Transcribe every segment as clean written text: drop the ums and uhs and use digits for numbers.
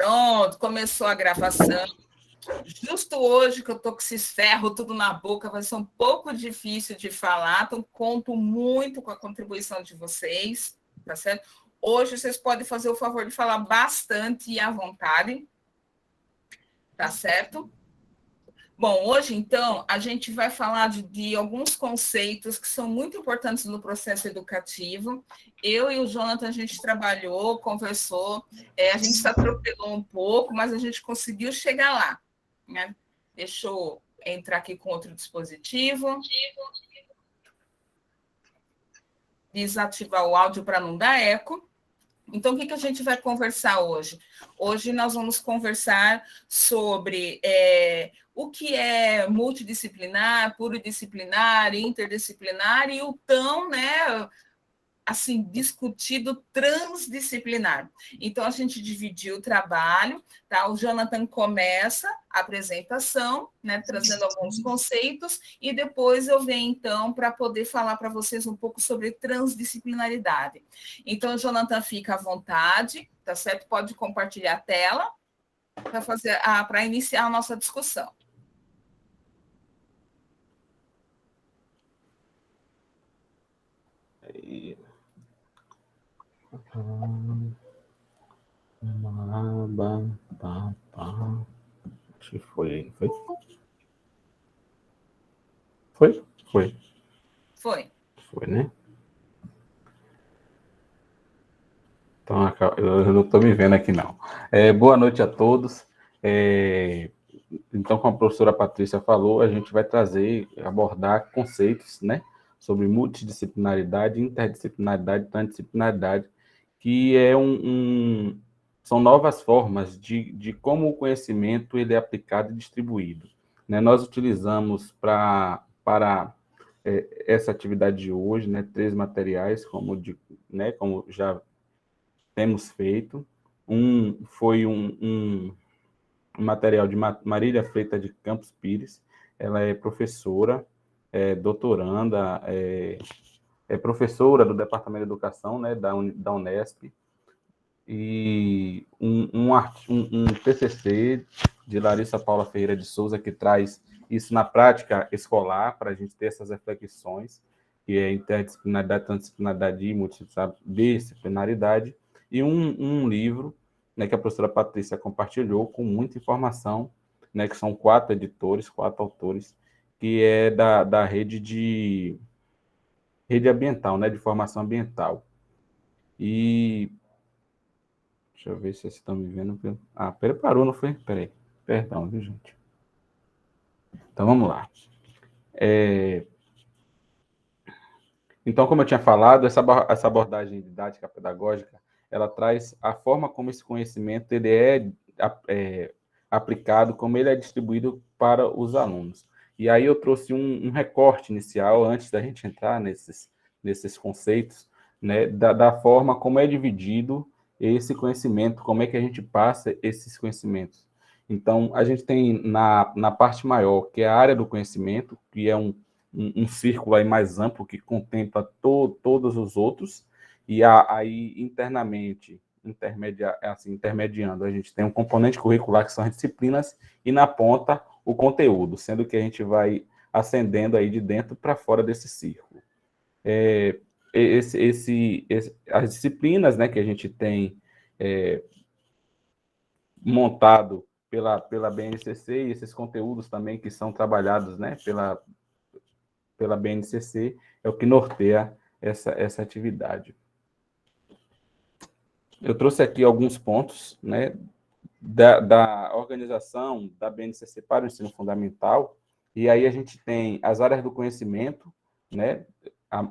Pronto, começou a gravação. Justo hoje que eu tô com esses ferros tudo na boca, vai ser um pouco difícil de falar, então conto muito com a contribuição de vocês, tá certo? Hoje vocês podem fazer o favor de falar bastante e à vontade, tá certo? Bom, hoje, então, a gente vai falar de alguns conceitos que são muito importantes no processo educativo. Eu e o Jonathan, a gente trabalhou, conversou, a gente se atropelou um pouco, mas a gente conseguiu chegar lá, né? Deixa eu entrar aqui com outro dispositivo. Desativar o áudio para não dar eco. Então, o que a gente vai conversar hoje? Hoje nós vamos conversar sobre o que é multidisciplinar, pluridisciplinar, interdisciplinar e o tão, né, assim, discutido transdisciplinar. Então, a gente dividiu o trabalho, tá? O Jonathan começa a apresentação, né, trazendo alguns conceitos, e depois eu venho, então, para poder falar para vocês um pouco sobre transdisciplinaridade. Então, o Jonathan fica à vontade, tá certo? Pode compartilhar a tela para iniciar a nossa discussão. Acho que foi. Foi? Foi. Foi. Foi, né? Então, eu não estou me vendo aqui, não. Boa noite a todos. Então, como a professora Patrícia falou, a gente vai abordar conceitos, né, sobre multidisciplinaridade, interdisciplinaridade, transdisciplinaridade, que são novas formas de como o conhecimento ele é aplicado e distribuído. Né? Nós utilizamos para essa atividade de hoje, né, 3 materiais, como já temos feito. Foi um material de Marília Freitas de Campos Pires. Ela é professora, doutoranda, é professora do Departamento de Educação, né, da Unesp, e um TCC de Larissa Paula Ferreira de Souza, que traz isso na prática escolar, para a gente ter essas reflexões, que é interdisciplinaridade, transdisciplinaridade e multidisciplinaridade, e um livro, né, que a professora Patrícia compartilhou com muita informação, né, que são 4 editores, 4 autores, que é da rede ambiental, né, de formação ambiental. E deixa eu ver se vocês estão me vendo. Parou, não foi? Peraí. Perdão, viu, gente? Então, vamos lá. Então, como eu tinha falado, essa abordagem didática pedagógica, ela traz a forma como esse conhecimento ele é aplicado, como ele é distribuído para os alunos. E aí eu trouxe um recorte inicial, antes da gente entrar nesses conceitos, né, da forma como é dividido esse conhecimento, como é que a gente passa esses conhecimentos. Então, a gente tem na parte maior, que é a área do conhecimento, que é um círculo aí mais amplo que contempla todos os outros, e aí internamente, intermediando, a gente tem um componente curricular que são as disciplinas, e na ponta o conteúdo, sendo que a gente vai ascendendo aí de dentro para fora desse círculo. As disciplinas, né, que a gente tem montado pela BNCC, e esses conteúdos também que são trabalhados, né, pela BNCC, é o que norteia essa atividade. Eu trouxe aqui alguns pontos, né, da organização da BNCC para o ensino fundamental, e aí a gente tem as áreas do conhecimento, né,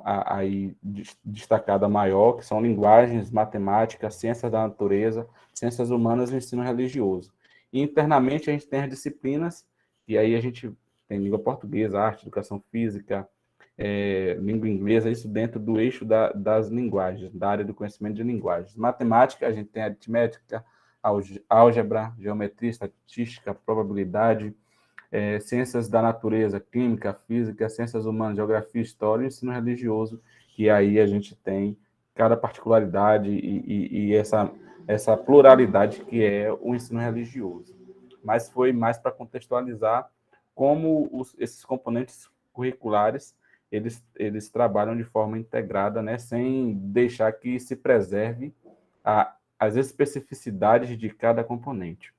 aí destacada maior, que são linguagens, matemática, ciências da natureza, ciências humanas e ensino religioso. E internamente a gente tem as disciplinas, e aí a gente tem língua portuguesa, arte, educação física, língua inglesa, isso dentro do eixo das linguagens, da área do conhecimento de linguagens. Matemática, a gente tem aritmética, álgebra, geometria, estatística, probabilidade, ciências da natureza, química, física, ciências humanas, geografia, história e ensino religioso, e aí a gente tem cada particularidade e essa pluralidade que é o ensino religioso. Mas foi mais para contextualizar como esses componentes curriculares eles trabalham de forma integrada, né, sem deixar que se preserve as especificidades de cada componente.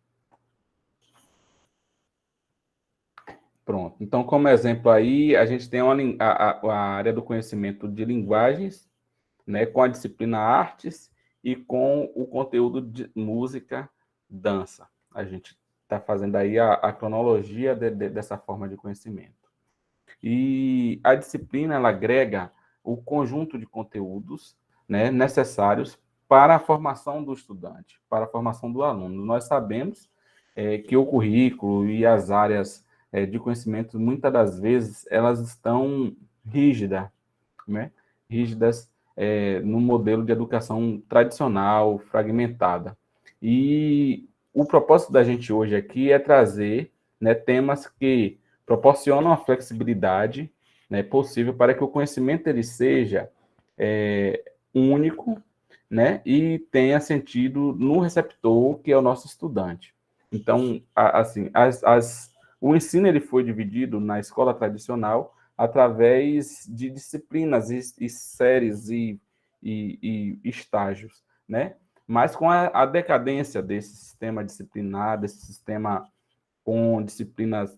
Pronto. Então, como exemplo aí, a gente tem a área do conhecimento de linguagens, né, com a disciplina artes e com o conteúdo de música, dança. A gente está fazendo aí a cronologia dessa forma de conhecimento. E a disciplina ela agrega o conjunto de conteúdos, né, necessários para a formação do estudante, para a formação do aluno. Nós sabemos que o currículo e as áreas de conhecimento, muitas das vezes, elas estão rígidas, né? Rígidas no modelo de educação tradicional, fragmentada. E o propósito da gente hoje aqui é trazer, né, temas que proporcionam a flexibilidade, né, possível para que o conhecimento ele seja único, né, e tenha sentido no receptor, que é o nosso estudante. Então, assim, o ensino ele foi dividido na escola tradicional através de disciplinas e séries e estágios, né? Mas com a decadência desse sistema disciplinar, desse sistema com disciplinas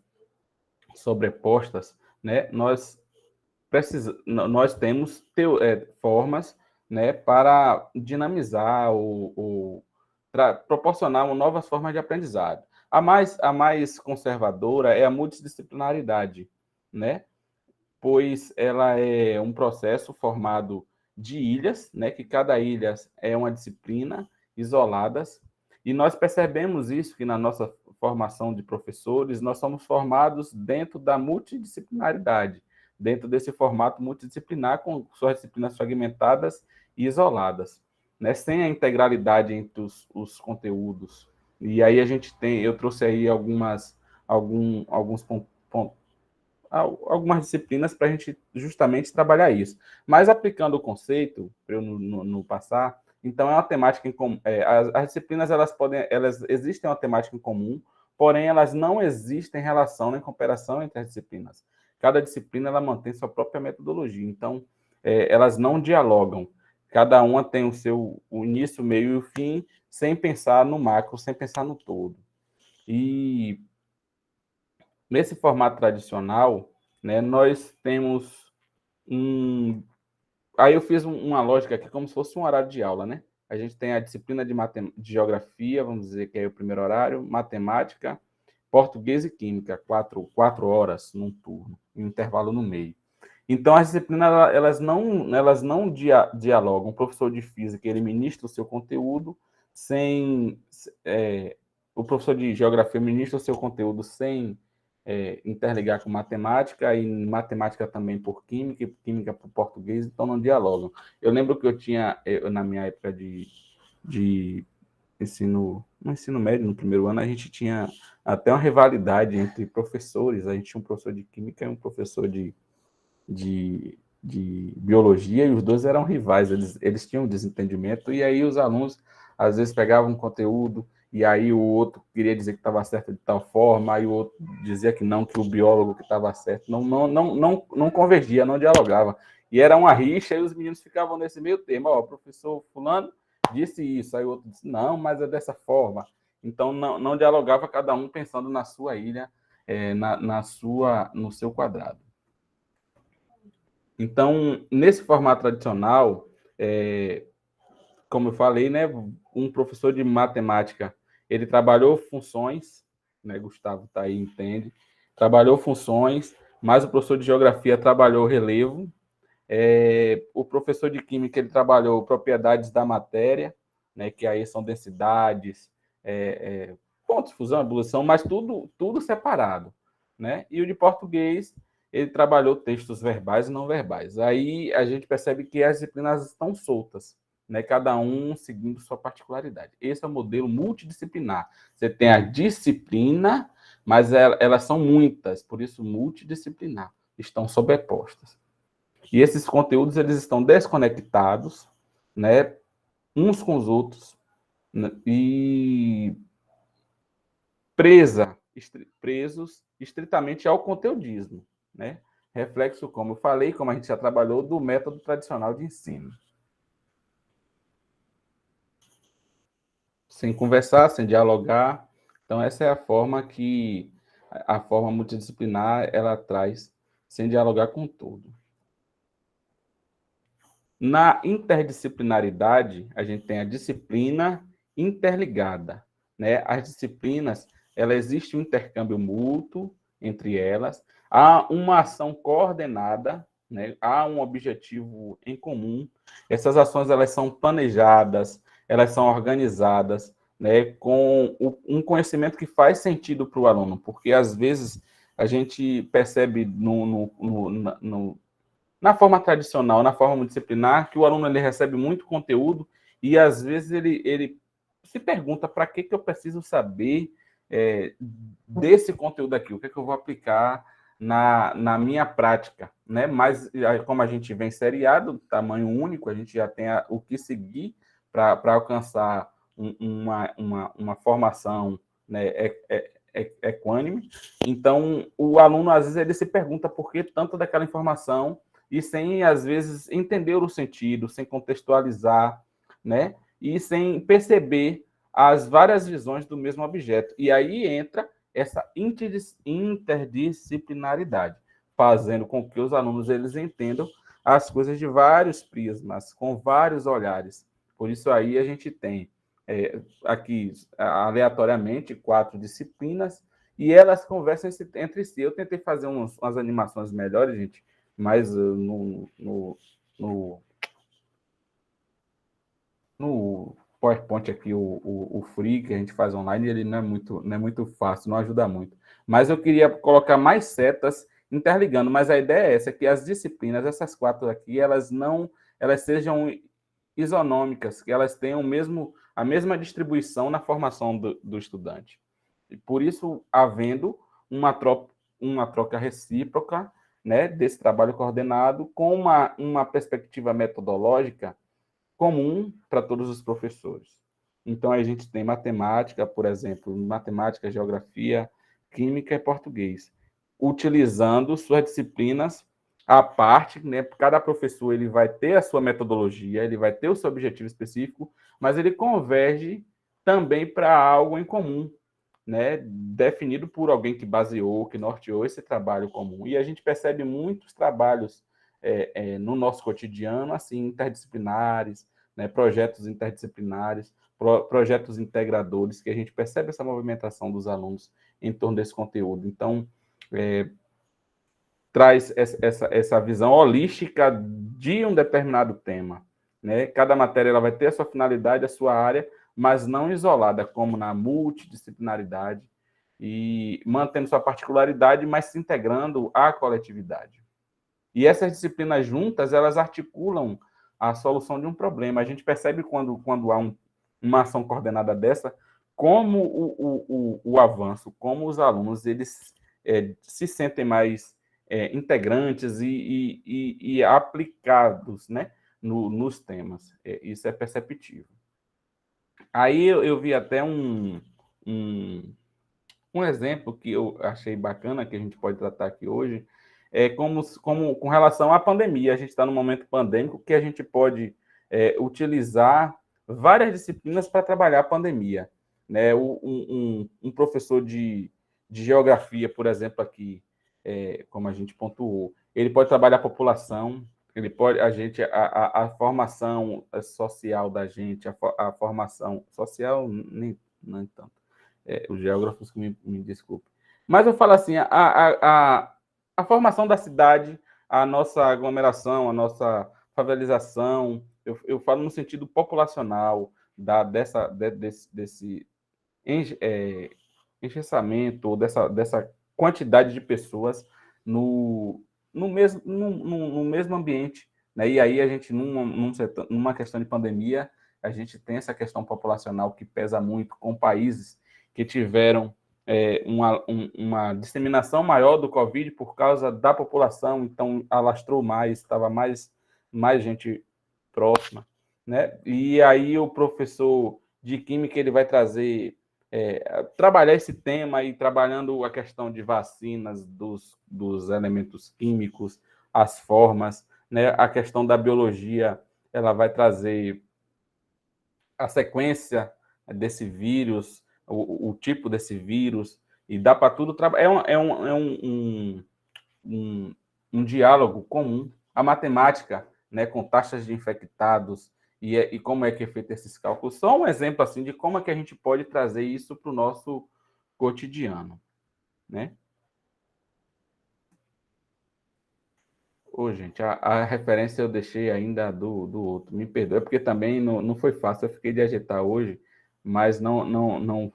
sobrepostas, né? Nós temos formas, né, para dinamizar proporcionar novas formas de aprendizado. A mais conservadora é a multidisciplinaridade, né? Pois ela é um processo formado de ilhas, né, que cada ilha é uma disciplina isoladas, e nós percebemos isso que na nossa formação de professores, nós somos formados dentro da multidisciplinaridade, dentro desse formato multidisciplinar, com suas disciplinas fragmentadas e isoladas, né, sem a integralidade entre os conteúdos. E aí eu trouxe aí alguns algumas disciplinas para a gente justamente trabalhar isso. Mas aplicando o conceito, para eu não passar, então é uma temática em comum. As disciplinas elas existem uma temática em comum, porém elas não existem relação nem cooperação entre as disciplinas. Cada disciplina ela mantém sua própria metodologia, então elas não dialogam. Cada uma tem o início, o meio e o fim, sem pensar no macro, sem pensar no todo. E nesse formato tradicional, né, nós temos Aí eu fiz uma lógica aqui como se fosse um horário de aula, né? A gente tem a disciplina de geografia, vamos dizer que é o primeiro horário, matemática, português e química, 4 horas num turno, um intervalo no meio. Então, as disciplinas, elas não dialogam. O professor de física, ele ministra o seu conteúdo o professor de geografia ministra o seu conteúdo sem interligar com matemática, e matemática também por química, e química por português, então não dialogam. Eu lembro que na minha época de no ensino médio, no primeiro ano, a gente tinha até uma rivalidade entre professores. A gente tinha um professor de química e um professor de biologia, e os dois eram rivais, eles tinham um desentendimento, e aí os alunos às vezes pegavam um conteúdo, e aí o outro queria dizer que estava certo de tal forma, aí o outro dizia que não, que o biólogo que estava certo, não convergia, não dialogava, e era uma rixa, e os meninos ficavam nesse meio termo, o professor fulano disse isso, aí o outro disse, não, mas é dessa forma. Então não dialogava, cada um pensando na sua ilha, no seu quadrado. Então, nesse formato tradicional, como eu falei, né, um professor de matemática, ele trabalhou funções, né, Gustavo está aí, entende, trabalhou funções, mas o professor de geografia trabalhou relevo, o professor de química, ele trabalhou propriedades da matéria, né, que aí são densidades, pontos de fusão, ebulição, mas tudo separado, né, e o de português, ele trabalhou textos verbais e não verbais. Aí a gente percebe que as disciplinas estão soltas, né? Cada um seguindo sua particularidade. Esse é o modelo multidisciplinar. Você tem a disciplina, mas elas são muitas, por isso multidisciplinar, estão sobrepostas. E esses conteúdos eles estão desconectados, né, uns com os outros, e presos estritamente ao conteudismo, né? Reflexo, como eu falei, como a gente já trabalhou, do método tradicional de ensino. Sem conversar, sem dialogar. Então, essa é a forma que a forma multidisciplinar ela traz, sem dialogar com tudo. Na interdisciplinaridade, a gente tem a disciplina interligada, né? As disciplinas, ela existe um intercâmbio mútuo entre elas, há uma ação coordenada, né? Há um objetivo em comum. Essas ações elas são planejadas, elas são organizadas, né? Com um conhecimento que faz sentido para o aluno, porque às vezes a gente percebe na forma tradicional, na forma disciplinar, que o aluno ele recebe muito conteúdo e às vezes ele se pergunta para que eu preciso saber desse conteúdo aqui, o que eu vou aplicar na minha prática, né? Mas como a gente vem seriado, tamanho único, a gente já tem o que seguir para alcançar uma formação, né, equânime. Então, o aluno, às vezes, ele se pergunta por que tanto daquela informação e sem, às vezes, entender o sentido, sem contextualizar, né? E sem perceber as várias visões do mesmo objeto. E aí entra essa interdisciplinaridade, fazendo com que os alunos eles entendam as coisas de vários prismas, com vários olhares. Por isso aí a gente tem aqui, aleatoriamente, 4 disciplinas, e elas conversam entre si. Eu tentei fazer umas animações melhores, gente, mas no PowerPoint aqui, o Free, que a gente faz online, ele não é muito fácil, não ajuda muito. Mas eu queria colocar mais setas interligando, mas a ideia é essa, que as disciplinas, essas 4 aqui, elas sejam isonômicas, que elas tenham a mesma distribuição na formação do estudante. E por isso, havendo uma troca recíproca, né, desse trabalho coordenado com uma perspectiva metodológica comum para todos os professores. Então, a gente tem matemática, por exemplo, matemática, geografia, química e português, utilizando suas disciplinas à parte, né? Cada professor ele vai ter a sua metodologia, ele vai ter o seu objetivo específico, mas ele converge também para algo em comum, né? Definido por alguém que baseou, que norteou esse trabalho comum. E a gente percebe muitos trabalhos no nosso cotidiano, assim, interdisciplinares, né? Projetos interdisciplinares, projetos integradores, que a gente percebe essa movimentação dos alunos em torno desse conteúdo. Então, traz essa visão holística de um determinado tema, né? Cada matéria ela vai ter a sua finalidade, a sua área, mas não isolada, como na multidisciplinaridade, e mantendo sua particularidade, mas se integrando à coletividade. E essas disciplinas juntas, elas articulam a solução de um problema. A gente percebe quando há uma ação coordenada dessa, como o avanço, como os alunos eles se sentem mais integrantes e aplicados, né, nos temas. Isso é perceptível. Aí eu vi até um exemplo que eu achei bacana, que a gente pode tratar aqui hoje, como com relação à pandemia. A gente está num momento pandêmico que a gente pode utilizar várias disciplinas para trabalhar a pandemia. Né? Um professor de geografia, por exemplo, aqui, como a gente pontuou, ele pode trabalhar a população, ele pode, a formação social da gente, a formação social, nem tanto. Os geógrafos que me desculpem. Mas eu falo assim, a formação da cidade, a nossa aglomeração, a nossa favelização, eu falo no sentido populacional, desse engessamento, dessa quantidade de pessoas no mesmo ambiente. Né? E aí a gente, numa questão de pandemia, a gente tem essa questão populacional que pesa muito com países que tiveram uma disseminação maior do Covid por causa da população, então alastrou mais, estava mais gente próxima. Né? E aí o professor de química ele vai trazer, trabalhar esse tema e trabalhando a questão de vacinas, dos elementos químicos, as formas, né? A questão da biologia, ela vai trazer a sequência desse vírus, o tipo desse vírus, e dá para tudo trabalhar. Um diálogo comum. A matemática, né, com taxas de infectados e como é que é feito esses cálculos, só um exemplo assim de como é que a gente pode trazer isso para o nosso cotidiano, né? Ô, gente, a referência eu deixei ainda do outro. Me perdoe, porque também não foi fácil. Eu fiquei de agitar hoje, mas não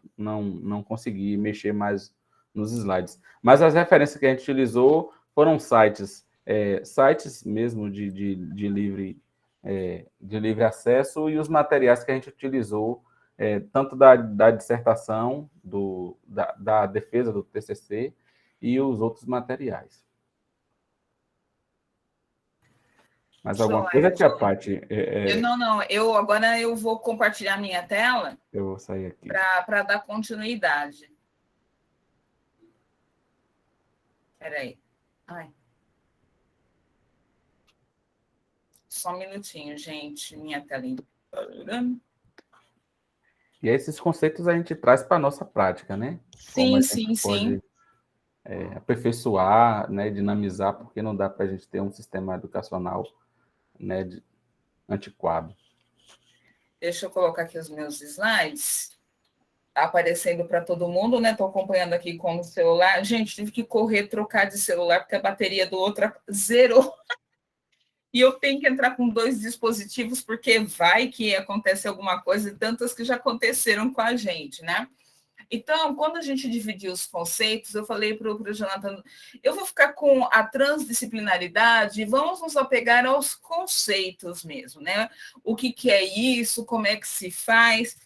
consegui mexer mais nos slides. Mas as referências que a gente utilizou foram sites mesmo de livre acesso e os materiais que a gente utilizou, tanto da dissertação, da defesa do TCC e os outros materiais. Mais alguma coisa, Tia Paty? Agora eu vou compartilhar minha tela. Eu vou sair aqui. Para dar continuidade. Espera aí. Só um minutinho, gente. Minha telinha. E esses conceitos a gente traz para a nossa prática, né? Sim, sim, sim. Aperfeiçoar, né, dinamizar, porque não dá para a gente ter um sistema educacional, né, antiquado. Deixa eu colocar aqui os meus slides, aparecendo para todo mundo, né? Estou acompanhando aqui com o celular. Gente, tive que correr, trocar de celular, porque a bateria do outro zerou. E eu tenho que entrar com 2 dispositivos, porque vai que acontece alguma coisa, e tantas que já aconteceram com a gente, né? Então, quando a gente dividiu os conceitos, eu falei para o Jonathan, eu vou ficar com a transdisciplinaridade e vamos nos apegar aos conceitos mesmo, né? O que é isso, como é que se faz.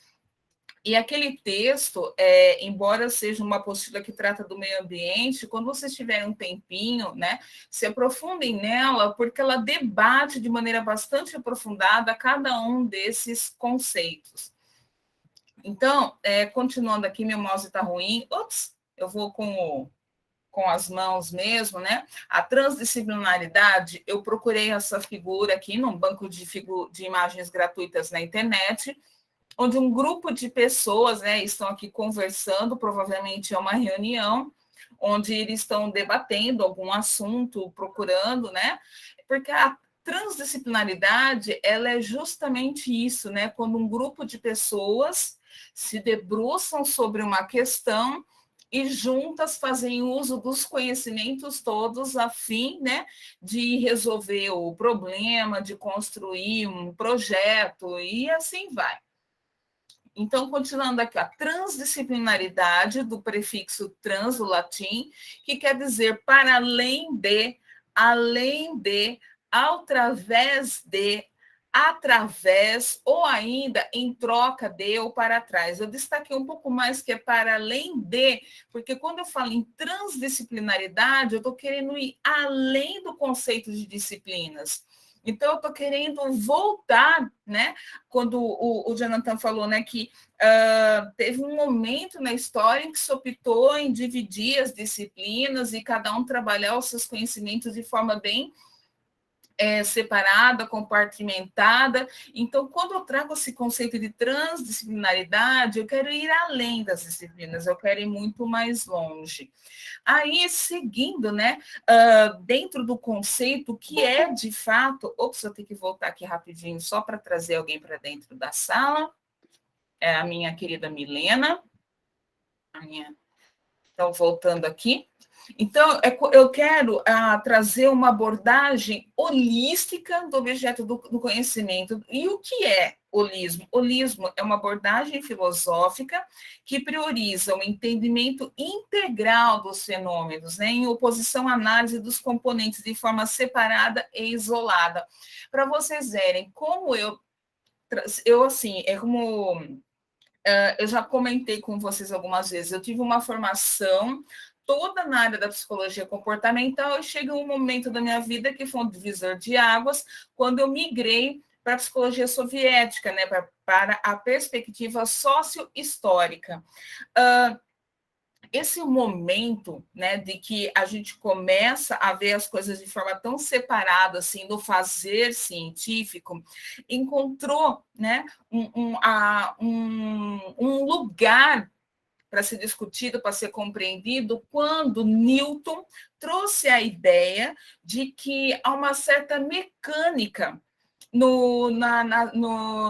E aquele texto, embora seja uma apostila que trata do meio ambiente, quando vocês tiverem um tempinho, né, se aprofundem nela, porque ela debate de maneira bastante aprofundada cada um desses conceitos. Então, continuando aqui, meu mouse está ruim. Ops, eu vou com as mãos mesmo, né? A transdisciplinaridade, eu procurei essa figura aqui num banco de imagens gratuitas na internet, onde um grupo de pessoas, né, estão aqui conversando, provavelmente é uma reunião, onde eles estão debatendo algum assunto, procurando, né? Porque a transdisciplinaridade, ela é justamente isso, né? Quando um grupo de pessoas se debruçam sobre uma questão e juntas fazem uso dos conhecimentos todos a fim, né, de resolver o problema, de construir um projeto e assim vai. Então, continuando aqui, a transdisciplinaridade do prefixo trans, do latim, que quer dizer para além de, ao través de, através, ou ainda em troca de ou para trás. Eu destaquei um pouco mais que é para além de, porque quando eu falo em transdisciplinaridade, eu estou querendo ir além do conceito de disciplinas. Então, eu estou querendo voltar, né? Quando o Jonathan falou, né, que teve um momento na história em que se optou em dividir as disciplinas e cada um trabalhar os seus conhecimentos de forma bem separada, compartimentada. Então, quando eu trago esse conceito de transdisciplinaridade, eu quero ir além das disciplinas, eu quero ir muito mais longe. Aí, seguindo, né, dentro do conceito que é, de fato... Ops, eu tenho que voltar aqui rapidinho só para trazer alguém para dentro da sala. É a minha querida Milena. Então, voltando aqui. Então, eu quero trazer uma abordagem holística do objeto do conhecimento. E o que é holismo? Holismo é uma abordagem filosófica que prioriza o entendimento integral dos fenômenos, né, em oposição à análise dos componentes de forma separada e isolada. Para vocês verem como assim, é como... Eu já comentei com vocês algumas vezes, eu tive uma formação toda na área da psicologia comportamental e chega um momento da minha vida que foi um divisor de águas, quando eu migrei para a psicologia soviética, né, para a perspectiva sócio-histórica. Esse momento, né, de que a gente começa a ver as coisas de forma tão separada, assim, do fazer científico, encontrou, né, um lugar para ser discutido, para ser compreendido, quando Newton trouxe a ideia de que há uma certa mecânica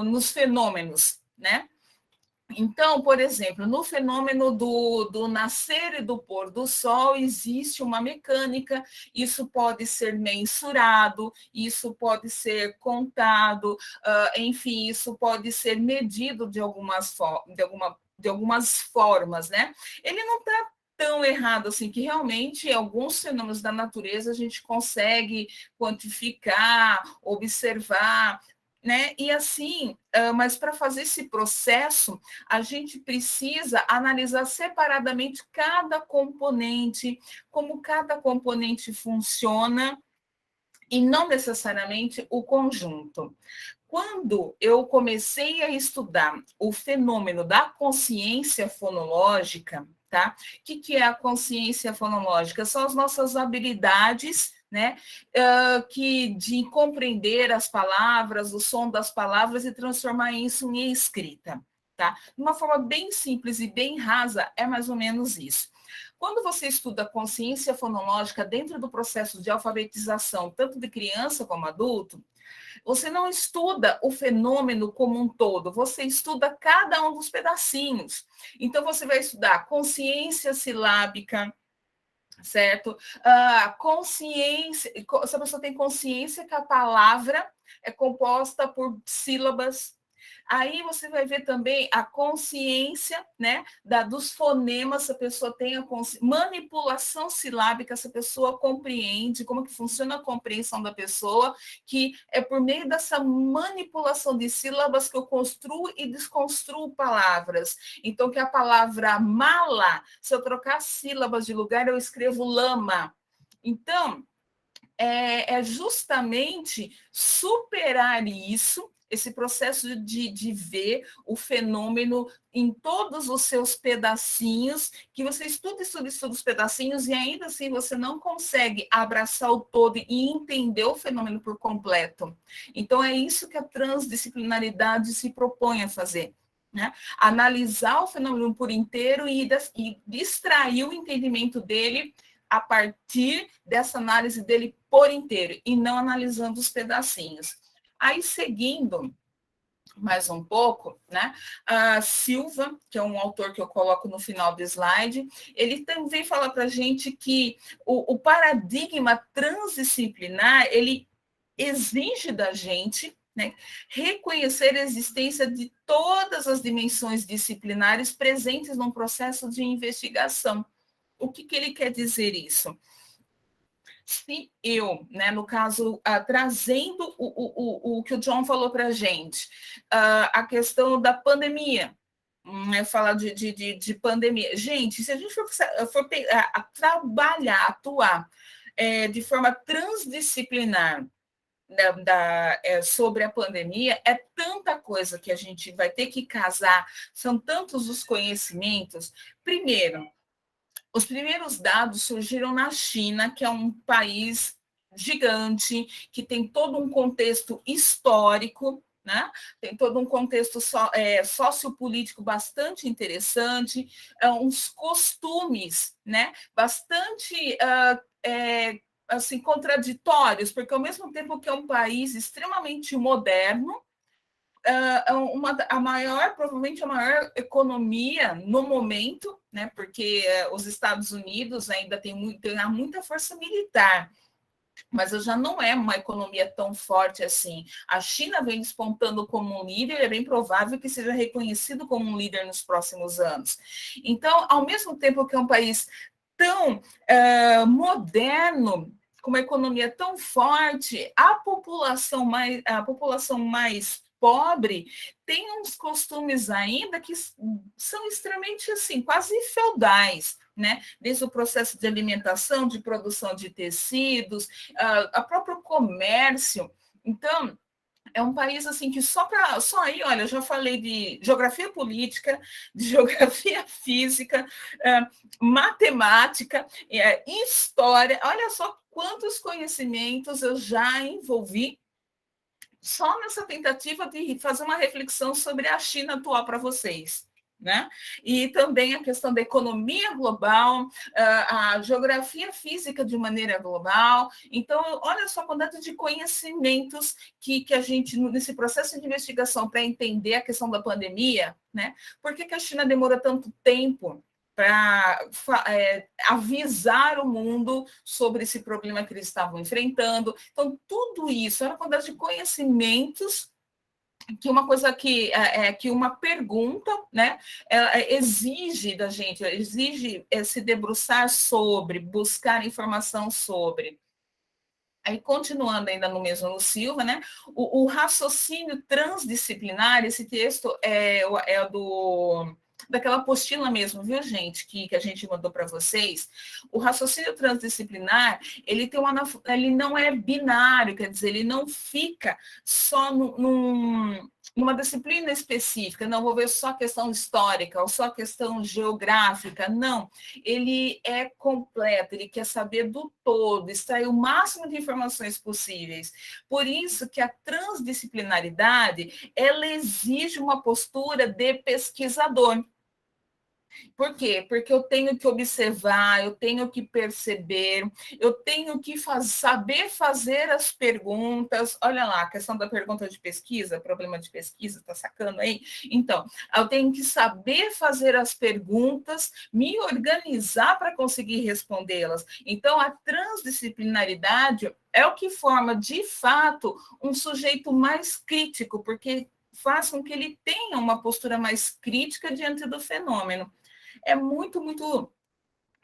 nos fenômenos, né? Então, por exemplo, no fenômeno do nascer e do pôr do sol, existe uma mecânica, isso pode ser mensurado, isso pode ser contado, enfim, isso pode ser medido de algumas formas, né? Ele não está tão errado assim, que realmente alguns fenômenos da natureza a gente consegue quantificar, observar, né? E assim, mas para fazer esse processo, a gente precisa analisar separadamente cada componente, como cada componente funciona, e não necessariamente o conjunto. Quando eu comecei a estudar o fenômeno da consciência fonológica, tá? O que é a consciência fonológica? São as nossas habilidades, né, de compreender as palavras, o som das palavras e transformar isso em escrita, tá? De uma forma bem simples e bem rasa, é mais ou menos isso. Quando você estuda consciência fonológica dentro do processo de alfabetização, tanto de criança como adulto, você não estuda o fenômeno como um todo, você estuda cada um dos pedacinhos. Então, você vai estudar consciência silábica, certo? Consciência, se a pessoa tem consciência que a palavra é composta por sílabas. Aí você vai ver também a consciência, né, dos fonemas, se a pessoa tem a manipulação silábica, se a pessoa compreende como que funciona a compreensão da pessoa, que é por meio dessa manipulação de sílabas que eu construo e desconstruo palavras. Então, que a palavra mala, se eu trocar sílabas de lugar, eu escrevo lama. Então, é justamente superar isso, esse processo de ver o fenômeno em todos os seus pedacinhos, que você estuda os pedacinhos e ainda assim você não consegue abraçar o todo e entender o fenômeno por completo. Então, é isso que a transdisciplinaridade se propõe a fazer. Né? Analisar o fenômeno por inteiro e distrair o entendimento dele a partir dessa análise dele por inteiro, e não analisando os pedacinhos. Aí, seguindo mais um pouco, né? A Silva, que é um autor que eu coloco no final do slide, ele também fala para a gente que o paradigma transdisciplinar, ele exige da gente, né, reconhecer a existência de todas as dimensões disciplinares presentes num processo de investigação. O que ele quer dizer isso? Se eu, né, no caso, trazendo o que o John falou para a gente, a questão da pandemia, falar de pandemia. Gente, se a gente for trabalhar, atuar de forma transdisciplinar sobre a pandemia, é tanta coisa que a gente vai ter que casar, são tantos os conhecimentos. Primeiro, os primeiros dados surgiram na China, que é um país gigante, que tem todo um contexto histórico, né? Tem todo um contexto sociopolítico bastante interessante, uns costumes, né? Bastante assim, contraditórios, porque ao mesmo tempo que é um país extremamente moderno, provavelmente a maior economia no momento, né? Porque os Estados Unidos ainda tem muita força militar, mas já não é uma economia tão forte assim. A China vem despontando como um líder, é bem provável que seja reconhecido como um líder nos próximos anos. Então, ao mesmo tempo que é um país tão moderno, com uma economia tão forte, a população mais pobre tem uns costumes ainda que são extremamente assim, quase feudais, né? Desde o processo de alimentação, de produção de tecidos, a próprio comércio. Então, É um país assim que só aí, olha, eu já falei de geografia política, de geografia física, matemática, história. Olha só quantos conhecimentos eu já envolvi só nessa tentativa de fazer uma reflexão sobre a China atual para vocês. Né? E também a questão da economia global, a geografia física de maneira global. Então, olha só a quantidade de conhecimentos que a gente, nesse processo de investigação, para entender a questão da pandemia, né? Por que a China demora tanto tempo para avisar o mundo sobre esse problema que eles estavam enfrentando? Então, tudo isso era uma quantidade de conhecimentos que uma coisa que uma pergunta, né, exige da gente, exige se debruçar sobre, buscar informação sobre. Aí, continuando ainda no mesmo no Silva, né, o raciocínio transdisciplinar, esse texto é daquela apostila mesmo, viu, gente, que a gente mandou para vocês. O raciocínio transdisciplinar, ele não é binário, quer dizer, ele não fica só numa disciplina específica, não vou ver só a questão histórica ou só a questão geográfica, não. Ele é completo, ele quer saber do todo, extrair o máximo de informações possíveis. Por isso que a transdisciplinaridade, ela exige uma postura de pesquisador. Por quê? Porque eu tenho que observar, eu tenho que perceber, eu tenho que saber fazer as perguntas. Olha lá, a questão da pergunta de pesquisa, problema de pesquisa, tá sacando aí? Então, eu tenho que saber fazer as perguntas, me organizar para conseguir respondê-las. Então, a transdisciplinaridade é o que forma, de fato, um sujeito mais crítico, porque faz com que ele tenha uma postura mais crítica diante do fenômeno. É muito, muito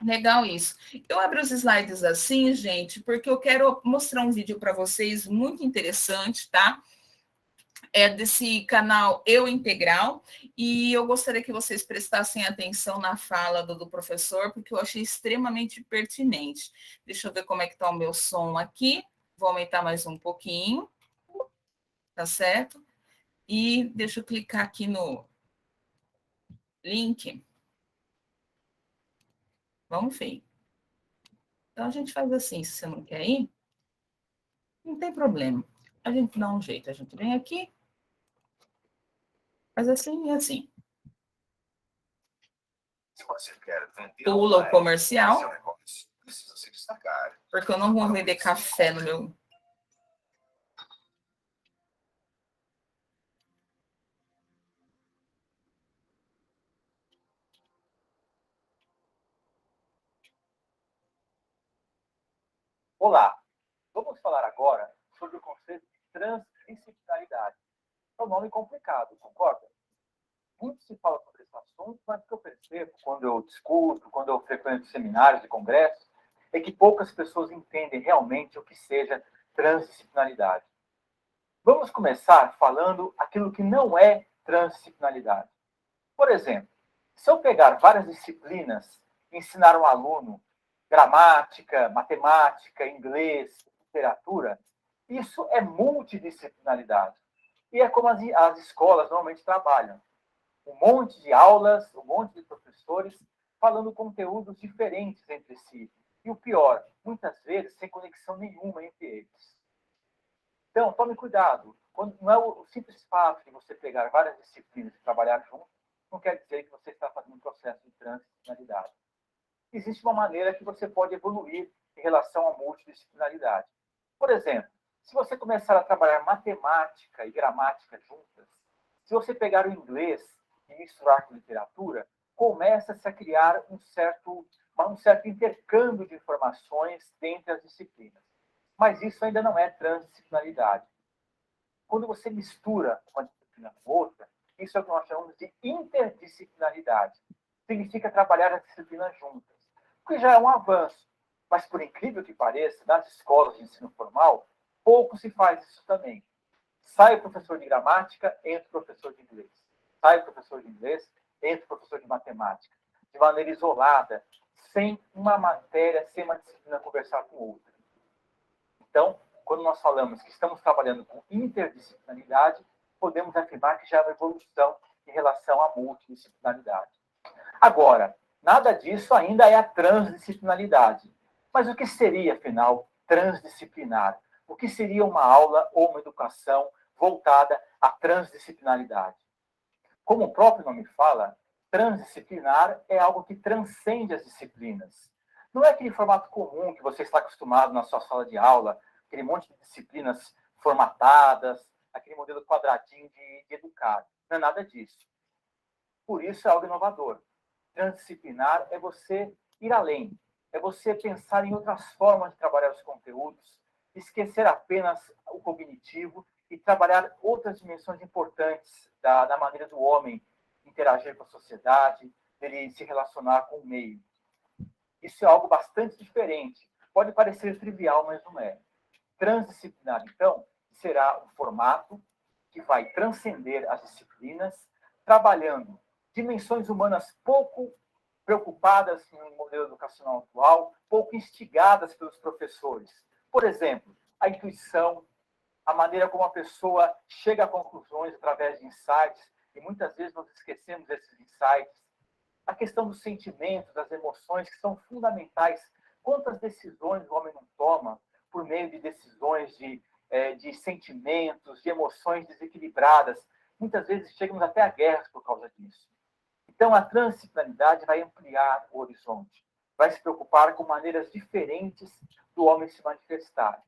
legal isso. Eu abro os slides assim, gente, porque eu quero mostrar um vídeo para vocês muito interessante, tá? É desse canal Eu Integral, e eu gostaria que vocês prestassem atenção na fala do professor, porque eu achei extremamente pertinente. Deixa eu ver como é que está o meu som aqui. Vou aumentar mais um pouquinho, tá certo? E deixa eu clicar aqui no link. Vamos ver. Então, a gente faz assim, se você não quer ir, não tem problema. A gente dá um jeito, a gente vem aqui, faz assim e assim. Se você quer vender pula o comercial, seu negócio precisa se destacar. porque eu não vou vender café no meu... Olá, vamos falar agora sobre o conceito de transdisciplinaridade. É um nome complicado, concorda? Muito se fala sobre esse assunto, mas o que eu percebo quando eu discuto, quando eu frequento seminários e congressos, é que poucas pessoas entendem realmente o que seja transdisciplinaridade. Vamos começar falando aquilo que não é transdisciplinaridade. Por exemplo, se eu pegar várias disciplinas e ensinar um aluno gramática, matemática, inglês, literatura, isso é multidisciplinaridade. E é como as escolas normalmente trabalham. Um monte de aulas, um monte de professores falando conteúdos diferentes entre si. E o pior, muitas vezes sem conexão nenhuma entre eles. Então, tome cuidado. Não é o simples fato de você pegar várias disciplinas e trabalhar junto, não quer dizer que você está fazendo um processo de transdisciplinaridade. Existe uma maneira que você pode evoluir em relação à multidisciplinaridade. Por exemplo, se você começar a trabalhar matemática e gramática juntas, se você pegar o inglês e misturar com literatura, começa-se a criar um certo intercâmbio de informações dentre as disciplinas. Mas isso ainda não é transdisciplinaridade. Quando você mistura uma disciplina com outra, isso é o que nós chamamos de interdisciplinaridade. Significa trabalhar as disciplinas juntas, o que já é um avanço. Mas, por incrível que pareça, nas escolas de ensino formal, pouco se faz isso também. Sai o professor de gramática, entra o professor de inglês. Sai o professor de inglês, entra o professor de matemática. De maneira isolada, sem uma matéria, sem uma disciplina conversar com outra. Então, quando nós falamos que estamos trabalhando com interdisciplinaridade, podemos afirmar que já é uma evolução em relação à multidisciplinaridade. Agora, nada disso ainda é a transdisciplinaridade. Mas o que seria, afinal, transdisciplinar? O que seria uma aula ou uma educação voltada à transdisciplinaridade? Como o próprio nome fala, transdisciplinar é algo que transcende as disciplinas. Não é aquele formato comum que você está acostumado na sua sala de aula, aquele monte de disciplinas formatadas, aquele modelo quadradinho de educar. Não é nada disso. Por isso é algo inovador. Transdisciplinar é você ir além, é você pensar em outras formas de trabalhar os conteúdos, esquecer apenas o cognitivo e trabalhar outras dimensões importantes da maneira do homem interagir com a sociedade, dele se relacionar com o meio. Isso é algo bastante diferente. Pode parecer trivial, mas não é. Transdisciplinar, então, será um formato que vai transcender as disciplinas, trabalhando dimensões humanas pouco preocupadas no modelo educacional atual, pouco instigadas pelos professores. Por exemplo, a intuição, a maneira como a pessoa chega a conclusões através de insights, e muitas vezes nós esquecemos esses insights. A questão dos sentimentos, das emoções, que são fundamentais. Quantas decisões o homem não toma por meio de decisões de sentimentos, de emoções desequilibradas? Muitas vezes chegamos até a guerras por causa disso. Então, a transdisciplinaridade vai ampliar o horizonte, vai se preocupar com maneiras diferentes do homem se manifestar.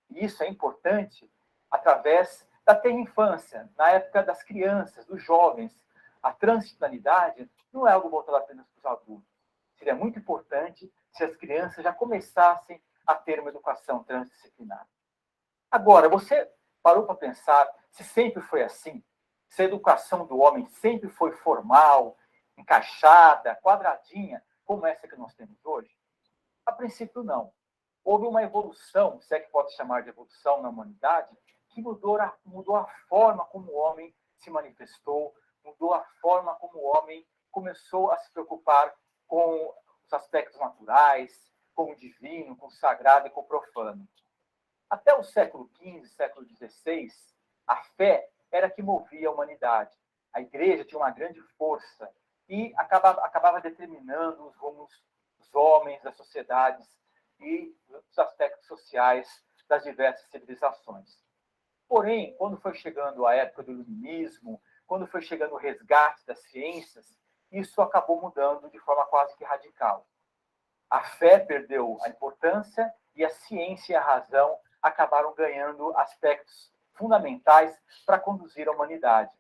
E isso é importante através da tenra infância, na época das crianças, dos jovens. A transdisciplinaridade não é algo voltado apenas para os adultos. Seria muito importante se as crianças já começassem a ter uma educação transdisciplinar. Agora, você parou para pensar se sempre foi assim? Se a educação do homem sempre foi formal, encaixada, quadradinha, como essa que nós temos hoje? A princípio, não. Houve uma evolução, se é que pode chamar de evolução na humanidade, que mudou a forma como o homem se manifestou, mudou a forma como o homem começou a se preocupar com os aspectos naturais, com o divino, com o sagrado e com o profano. Até o século XV, século XVI, a fé era que movia a humanidade. A igreja tinha uma grande força e acabava determinando os rumos dos homens, das sociedades e dos aspectos sociais das diversas civilizações. Porém, quando foi chegando a época do iluminismo, quando foi chegando o resgate das ciências, isso acabou mudando de forma quase que radical. A fé perdeu a importância e a ciência e a razão acabaram ganhando aspectos fundamentais para conduzir a humanidade.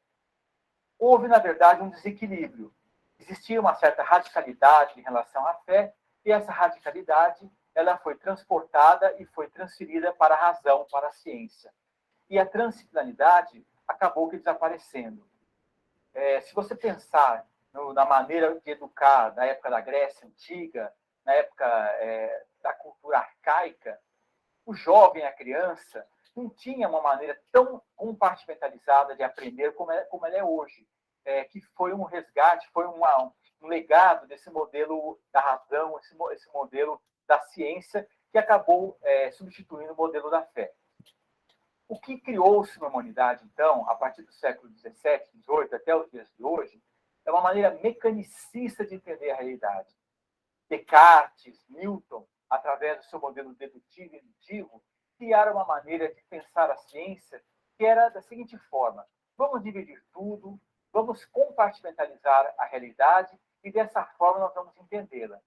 Houve, na verdade, um desequilíbrio. Existia uma certa radicalidade em relação à fé, e essa radicalidade ela foi transportada e foi transferida para a razão, para a ciência. E a transdisciplinaridade acabou que desaparecendo. Se você pensar na maneira de educar da época da Grécia Antiga, na época da cultura arcaica, o jovem, a criança, não tinha uma maneira tão compartimentalizada de aprender como ela é hoje, que foi um resgate, foi um legado desse modelo da razão, esse modelo da ciência, que acabou substituindo o modelo da fé. O que criou-se na humanidade, então, a partir do século XVII, XVIII, até os dias de hoje, é uma maneira mecanicista de entender a realidade. Descartes, Newton, através do seu modelo dedutivo e indutivo, criaram uma maneira de pensar a ciência que era da seguinte forma: vamos dividir tudo, vamos compartimentalizar a realidade e dessa forma nós vamos entendê-la.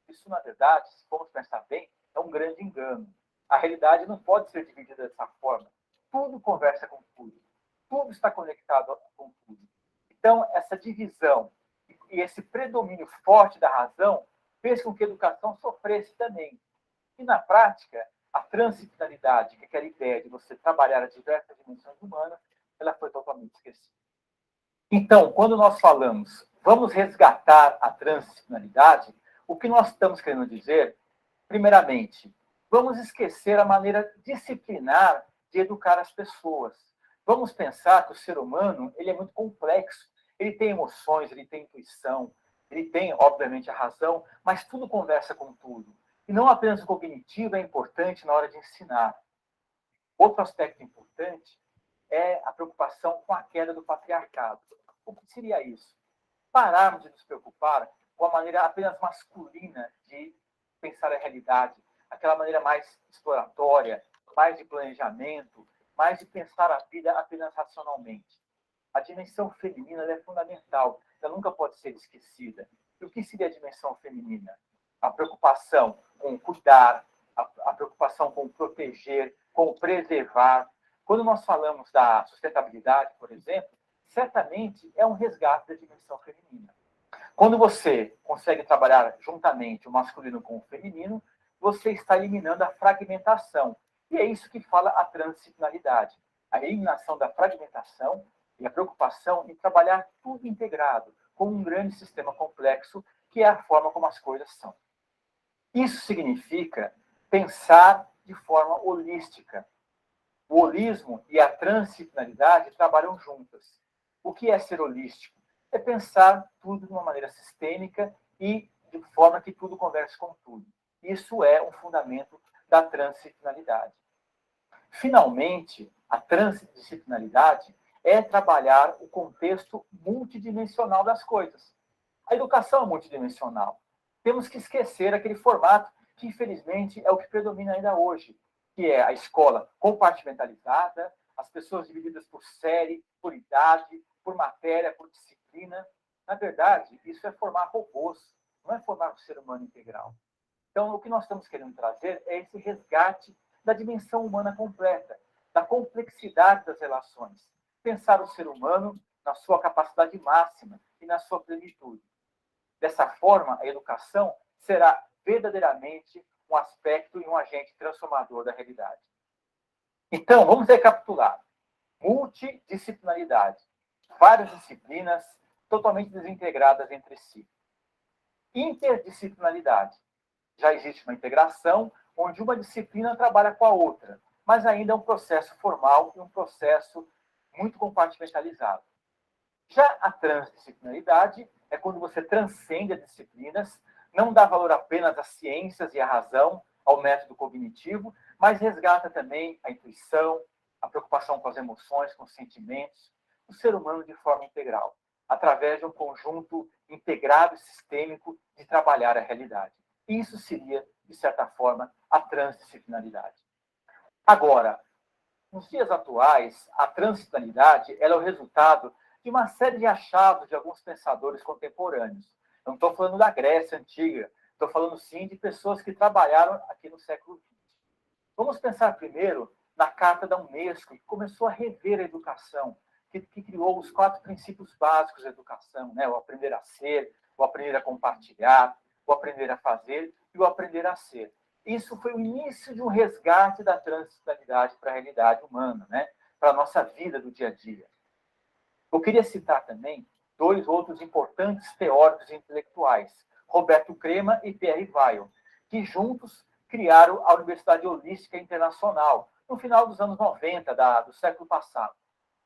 Isso, na verdade, se formos pensar bem, é um grande engano. A realidade não pode ser dividida dessa forma. Tudo conversa com tudo. Tudo está conectado com tudo. Então, essa divisão e esse predomínio forte da razão fez com que a educação sofresse também. E, na prática, a transdisciplinaridade, que é aquela ideia de você trabalhar as diversas dimensões humanas, ela foi totalmente esquecida. Então, quando nós falamos, vamos resgatar a transdisciplinaridade, o que nós estamos querendo dizer, primeiramente, vamos esquecer a maneira disciplinar de educar as pessoas. Vamos pensar que o ser humano ele é muito complexo. Ele tem emoções, ele tem intuição, ele tem, obviamente, a razão, mas tudo conversa com tudo. E não apenas o cognitivo é importante na hora de ensinar. Outro aspecto importante é a preocupação com a queda do patriarcado. O que seria isso? Pararmos de nos preocupar com a maneira apenas masculina de pensar a realidade, aquela maneira mais exploratória, mais de planejamento, mais de pensar a vida apenas racionalmente. A dimensão feminina é fundamental, ela nunca pode ser esquecida. E o que seria a dimensão feminina? A preocupação com cuidar, a preocupação com proteger, com preservar. Quando nós falamos da sustentabilidade, por exemplo, certamente é um resgate da dimensão feminina. Quando você consegue trabalhar juntamente o masculino com o feminino, você está eliminando a fragmentação. E é isso que fala a transdisciplinaridade. A eliminação da fragmentação e a preocupação em trabalhar tudo integrado, como um grande sistema complexo, que é a forma como as coisas são. Isso significa pensar de forma holística. O holismo e a transdisciplinaridade trabalham juntas. O que é ser holístico? É pensar tudo de uma maneira sistêmica e de forma que tudo converse com tudo. Isso é um fundamento da transdisciplinaridade. Finalmente, a transdisciplinaridade é trabalhar o contexto multidimensional das coisas. A educação é multidimensional. Temos que esquecer aquele formato que, infelizmente, é o que predomina ainda hoje, que é a escola compartimentalizada, as pessoas divididas por série, por idade, por matéria, por disciplina. Na verdade, isso é formar robôs, não é formar um ser humano integral. Então, o que nós estamos querendo trazer é esse resgate da dimensão humana completa, da complexidade das relações. Pensar o ser humano na sua capacidade máxima e na sua plenitude. Dessa forma, a educação será verdadeiramente um aspecto e um agente transformador da realidade. Então, vamos recapitular. Multidisciplinaridade. Várias disciplinas totalmente desintegradas entre si. Interdisciplinaridade. Já existe uma integração onde uma disciplina trabalha com a outra, mas ainda é um processo formal e um processo muito compartimentalizado. Já a transdisciplinaridade é quando você transcende as disciplinas, não dá valor apenas às ciências e à razão, ao método cognitivo, mas resgata também a intuição, a preocupação com as emoções, com os sentimentos, o ser humano de forma integral, através de um conjunto integrado e sistêmico de trabalhar a realidade. Isso seria, de certa forma, a transdisciplinaridade. Agora, nos dias atuais, a transdisciplinaridade ela é o resultado de uma série de achados de alguns pensadores contemporâneos. Eu não estou falando da Grécia Antiga, estou falando, sim, de pessoas que trabalharam aqui no século XX. Vamos pensar primeiro na Carta da Unesco, que começou a rever a educação, que criou os 4 princípios básicos da educação, né? O aprender a ser, o aprender a compartilhar, o aprender a fazer e o aprender a ser. Isso foi o início de um resgate da transdisciplinaridade para a realidade humana, né? Para a nossa vida do dia a dia. Eu queria citar também 2 outros importantes teóricos intelectuais, Roberto Crema e Pierre Weil, que juntos criaram a Universidade Holística Internacional, no final dos anos 90 do século passado.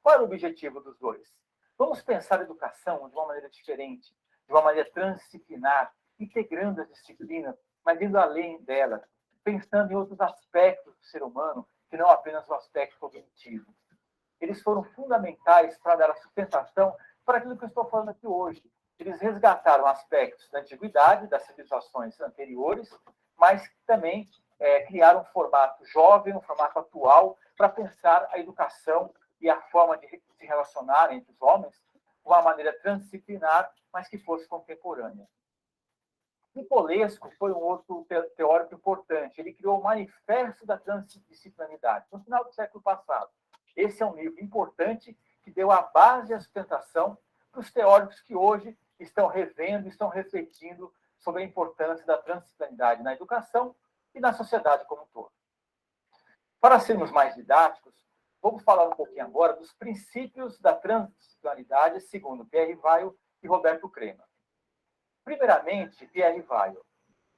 Qual era o objetivo dos dois? Vamos pensar a educação de uma maneira diferente, de uma maneira transdisciplinar, integrando as disciplinas, mas indo além delas, pensando em outros aspectos do ser humano, que não apenas o aspecto cognitivo. Eles foram fundamentais para dar a sustentação para aquilo que eu estou falando aqui hoje. Eles resgataram aspectos da antiguidade, das civilizações anteriores, mas também criaram um formato jovem, um formato atual, para pensar a educação e a forma de se relacionar entre os homens de uma maneira transdisciplinar, mas que fosse contemporânea. Nicolesco foi um outro teórico importante. Ele criou o Manifesto da Transdisciplinaridade, no final do século passado. Esse é um livro importante que deu a base e a sustentação para os teóricos que hoje estão revendo, estão refletindo sobre a importância da transdisciplinaridade na educação e na sociedade como um todo. Para sermos mais didáticos, vamos falar um pouquinho agora dos princípios da transdisciplinaridade segundo Pierre Weil e Roberto Crema. Primeiramente, Pierre Weil.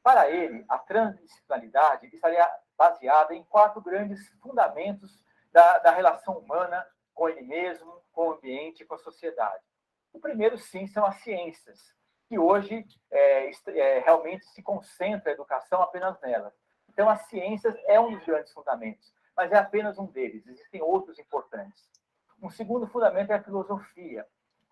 Para ele, a transdisciplinaridade estaria baseada em 4 grandes fundamentos da relação humana com ele mesmo, com o ambiente e com a sociedade. O primeiro, sim, são as ciências, que hoje realmente se concentra a educação apenas nelas. Então, as ciências é um dos grandes fundamentos. mas é apenas um deles. Existem outros importantes. Um segundo fundamento é a filosofia,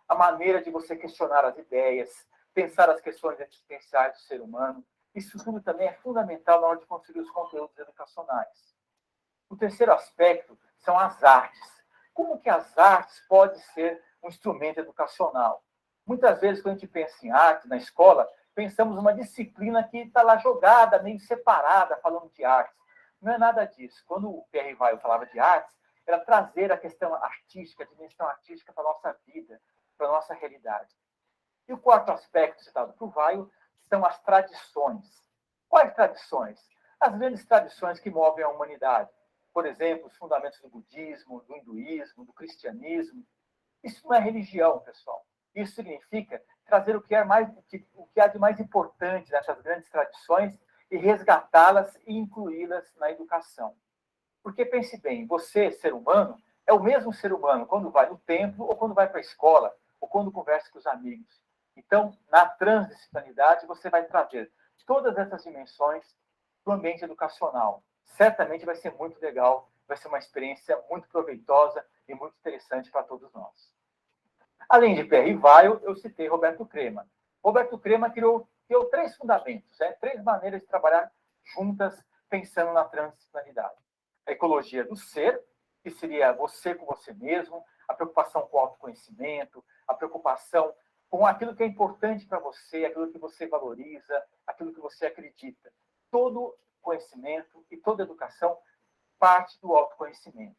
a maneira de você questionar as ideias, pensar as questões existenciais do ser humano. Isso tudo também é fundamental na hora de construir os conteúdos educacionais. O terceiro aspecto são as artes. Como que as artes podem ser um instrumento educacional? Muitas vezes, quando a gente pensa em arte na escola, pensamos numa disciplina que está lá jogada, meio separada, falando de artes. Não é nada disso. Quando o Pierre Weil falava de artes, era trazer a questão artística, a dimensão artística para a nossa vida, para a nossa realidade. E o quarto aspecto citado por Weil são as tradições. Quais tradições? As grandes tradições que movem a humanidade. Por exemplo, os fundamentos do budismo, do hinduísmo, do cristianismo. Isso não é religião, pessoal. Isso significa trazer o que há de mais importante nessas grandes tradições e resgatá-las e incluí-las na educação. Porque pense bem, você, ser humano, é o mesmo ser humano quando vai no templo ou quando vai para a escola ou quando conversa com os amigos. Então, na transdisciplinaridade, você vai trazer todas essas dimensões do ambiente educacional. Certamente vai ser muito legal, vai ser uma experiência muito proveitosa e muito interessante para todos nós. Além de Pierre Weil, eu citei Roberto Crema. Roberto Crema criou 3 fundamentos, 3 maneiras de trabalhar juntas, pensando na transdisciplinaridade. A ecologia do ser, que seria você com você mesmo, a preocupação com o autoconhecimento, a preocupação com aquilo que é importante para você, aquilo que você valoriza, aquilo que você acredita. Todo conhecimento e toda educação parte do autoconhecimento.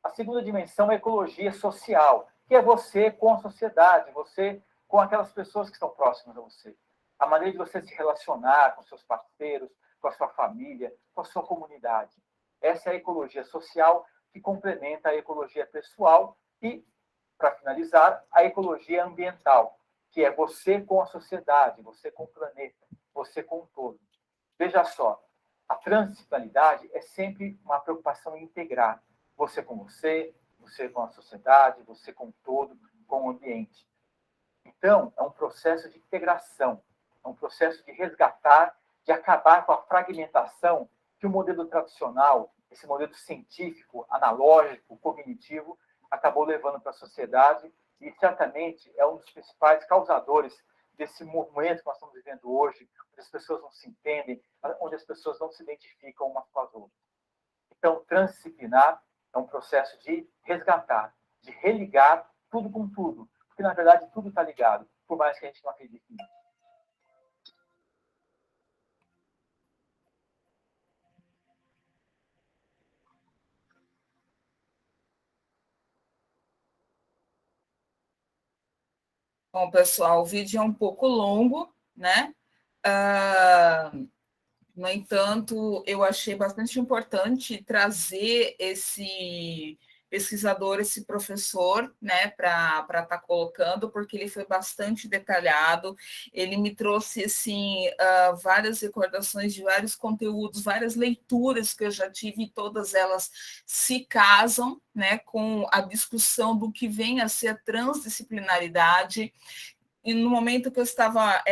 A segunda dimensão é a ecologia social, que é você com a sociedade, você com aquelas pessoas que estão próximas a você. A maneira de você se relacionar com seus parceiros, com a sua família, com a sua comunidade. Essa é a ecologia social que complementa a ecologia pessoal e, para finalizar, a ecologia ambiental, que é você com a sociedade, você com o planeta, você com o todo. Veja só, a transdisciplinaridade é sempre uma preocupação em integrar você com você com a sociedade, você com o todo, com o ambiente. Então, é um processo de integração, é um processo de resgatar, de acabar com a fragmentação que o modelo tradicional, esse modelo científico, analógico, cognitivo, acabou levando para a sociedade e, certamente, é um dos principais causadores desse movimento que nós estamos vivendo hoje, onde as pessoas não se entendem, onde as pessoas não se identificam umas com as outras. Então, transdisciplinar é um processo de resgatar, de religar tudo com tudo, porque, na verdade, tudo está ligado, por mais que a gente não acredite nisso. Bom, pessoal, o vídeo é um pouco longo, né? No entanto, eu achei bastante importante trazer esse pesquisador, esse professor, né, para estar colocando, porque ele foi bastante detalhado, ele me trouxe, assim, várias recordações de vários conteúdos, várias leituras que eu já tive, e todas elas se casam, né, com a discussão do que vem a ser a transdisciplinaridade, e no momento que eu estava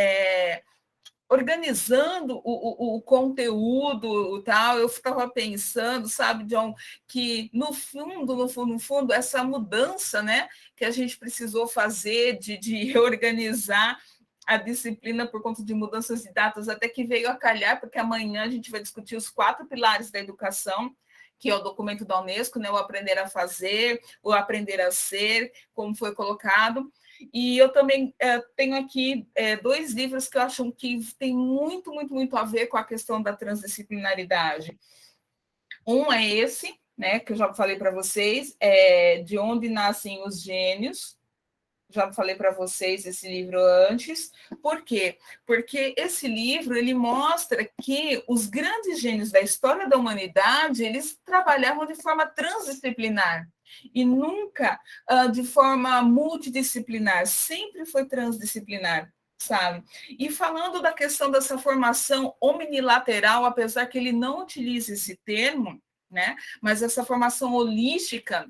organizando o conteúdo e tal, eu ficava pensando, sabe, John, que no fundo, essa mudança, né, que a gente precisou fazer de reorganizar a disciplina por conta de mudanças de datas, até que veio a calhar, porque amanhã a gente vai discutir os 4 pilares da educação, que é o documento da Unesco, né, o aprender a fazer, o aprender a ser, como foi colocado. E eu também tenho aqui 2 livros que eu acho que tem muito, muito, muito a ver com a questão da transdisciplinaridade. Um é esse, né, que eu já falei para vocês, De Onde Nascem os Gênios. Já falei para vocês esse livro antes. Por quê? Porque esse livro ele mostra que os grandes gênios da história da humanidade eles trabalhavam de forma transdisciplinar e nunca de forma multidisciplinar, sempre foi transdisciplinar, sabe? E falando da questão dessa formação omnilateral, apesar que ele não utilize esse termo, né? Mas essa formação holística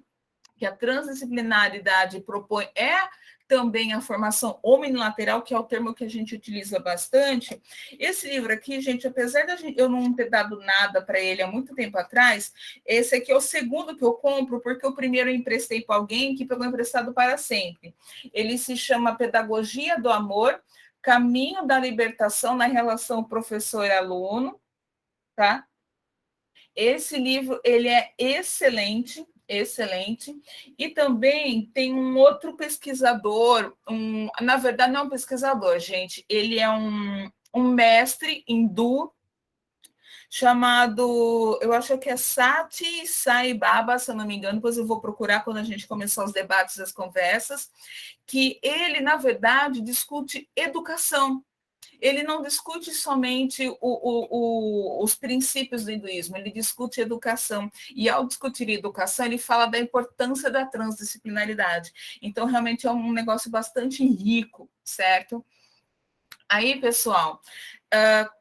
que a transdisciplinaridade propõe é também a formação omnilateral, que é o termo que a gente utiliza bastante. Esse livro aqui, gente, apesar de eu não ter dado nada para ele há muito tempo atrás, esse aqui é o segundo que eu compro, porque o primeiro eu emprestei para alguém que pegou emprestado para sempre. Ele se chama Pedagogia do Amor, Caminho da Libertação na Relação Professor-Aluno, tá? Esse livro, ele é excelente, excelente. E também tem um outro pesquisador, na verdade não é um pesquisador, gente, ele é um mestre hindu chamado, eu acho que é Sati Sai Baba, se eu não me engano, depois eu vou procurar quando a gente começar os debates, as conversas, que ele, na verdade, discute educação. Ele não discute somente os princípios do hinduísmo, ele discute educação. E, ao discutir educação, ele fala da importância da transdisciplinaridade. Então, realmente, é um negócio bastante rico, certo? Aí, pessoal,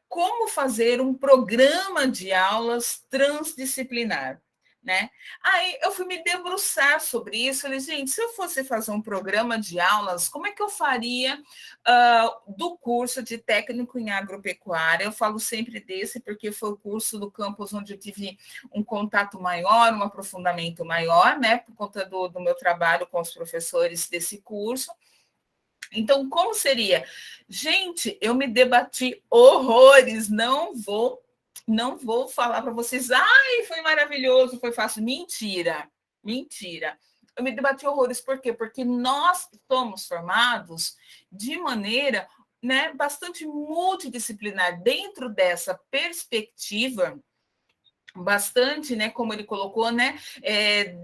como fazer um programa de aulas transdisciplinar? Né? Aí eu fui me debruçar sobre isso. Falei, gente, se eu fosse fazer um programa de aulas, como é que eu faria do curso de técnico em agropecuária? Eu falo sempre desse, porque foi o curso do campus onde eu tive um contato maior, um aprofundamento maior, né? Por conta do meu trabalho com os professores desse curso. Então, como seria? Gente, eu me debati horrores, não vou falar para vocês, ai, foi maravilhoso, foi fácil. Mentira, mentira. Eu me debati horrores, por quê? Porque nós somos formados de maneira, né, bastante multidisciplinar. Dentro dessa perspectiva, bastante, né, como ele colocou, né,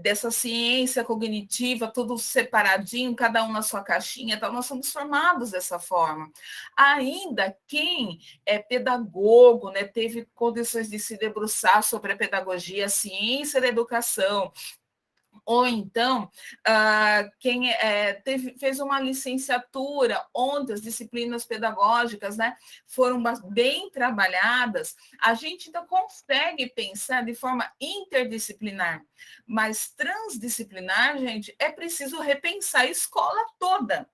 dessa ciência cognitiva, tudo separadinho, cada um na sua caixinha, tal, nós somos formados dessa forma. Ainda quem é pedagogo, né, teve condições de se debruçar sobre a pedagogia, a ciência da educação, ou então, quem fez uma licenciatura, onde as disciplinas pedagógicas, né, foram bem trabalhadas, a gente ainda consegue pensar de forma interdisciplinar, mas transdisciplinar, gente, é preciso repensar a escola toda.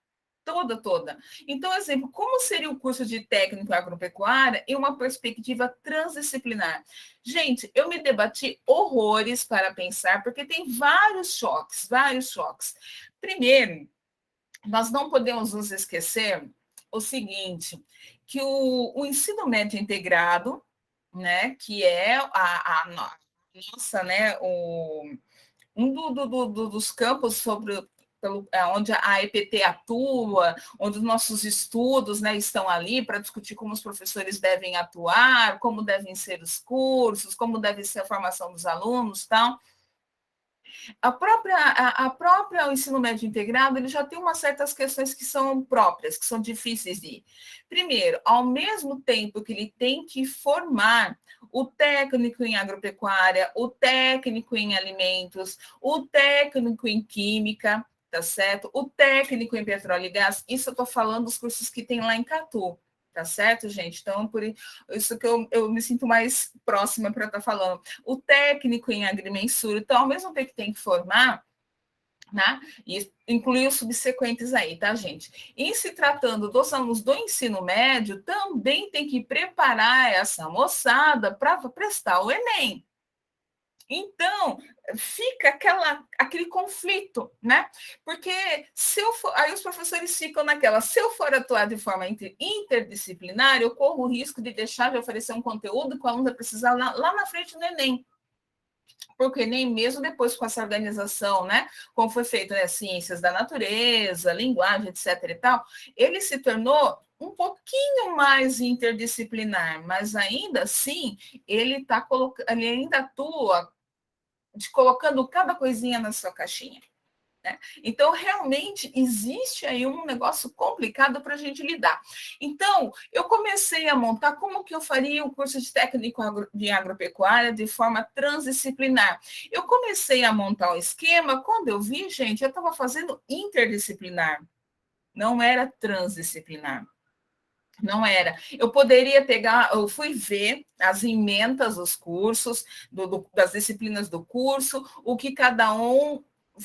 Toda. Então, exemplo, como seria o curso de técnico agropecuária em uma perspectiva transdisciplinar? Gente, eu me debati horrores para pensar, porque tem vários choques. Primeiro, nós não podemos nos esquecer o seguinte, que o ensino médio integrado, né, que é a nossa, né, dos campos sobre onde a EPT atua, onde os nossos estudos, né, estão ali para discutir como os professores devem atuar, como devem ser os cursos, como deve ser a formação dos alunos, tal. A própria o ensino médio integrado, ele já tem umas certas questões que são próprias, que são difíceis de ir. Primeiro, ao mesmo tempo que ele tem que formar o técnico em agropecuária, o técnico em alimentos, o técnico em química, tá certo? O técnico em petróleo e gás, isso eu estou falando dos cursos que tem lá em Catu, tá certo, gente? Então, por isso que eu me sinto mais próxima para estar falando. O técnico em agrimensura, então, ao mesmo tempo que tem que formar, né? E incluir os subsequentes aí, tá, gente? Em se tratando dos alunos do ensino médio, também tem que preparar essa moçada para prestar o Enem. Então, fica aquele conflito, né? Porque aí os professores ficam naquela, se eu for atuar de forma interdisciplinar, eu corro o risco de deixar de oferecer um conteúdo que o aluno vai precisar lá na frente do Enem. Porque nem mesmo depois com essa organização, né, como foi feito, né, ciências da natureza, linguagem, etc. e tal, ele se tornou um pouquinho mais interdisciplinar, mas ainda assim ele ainda atua colocando cada coisinha na sua caixinha. Né? Então, realmente, existe aí um negócio complicado para a gente lidar. Então, eu comecei a montar como que eu faria o curso de técnico de agropecuária de forma transdisciplinar. Eu comecei a montar um esquema, quando eu vi, gente, eu estava fazendo interdisciplinar, não era transdisciplinar. Não era. Eu poderia pegar, eu fui ver as emendas dos cursos, das disciplinas do curso, o que cada um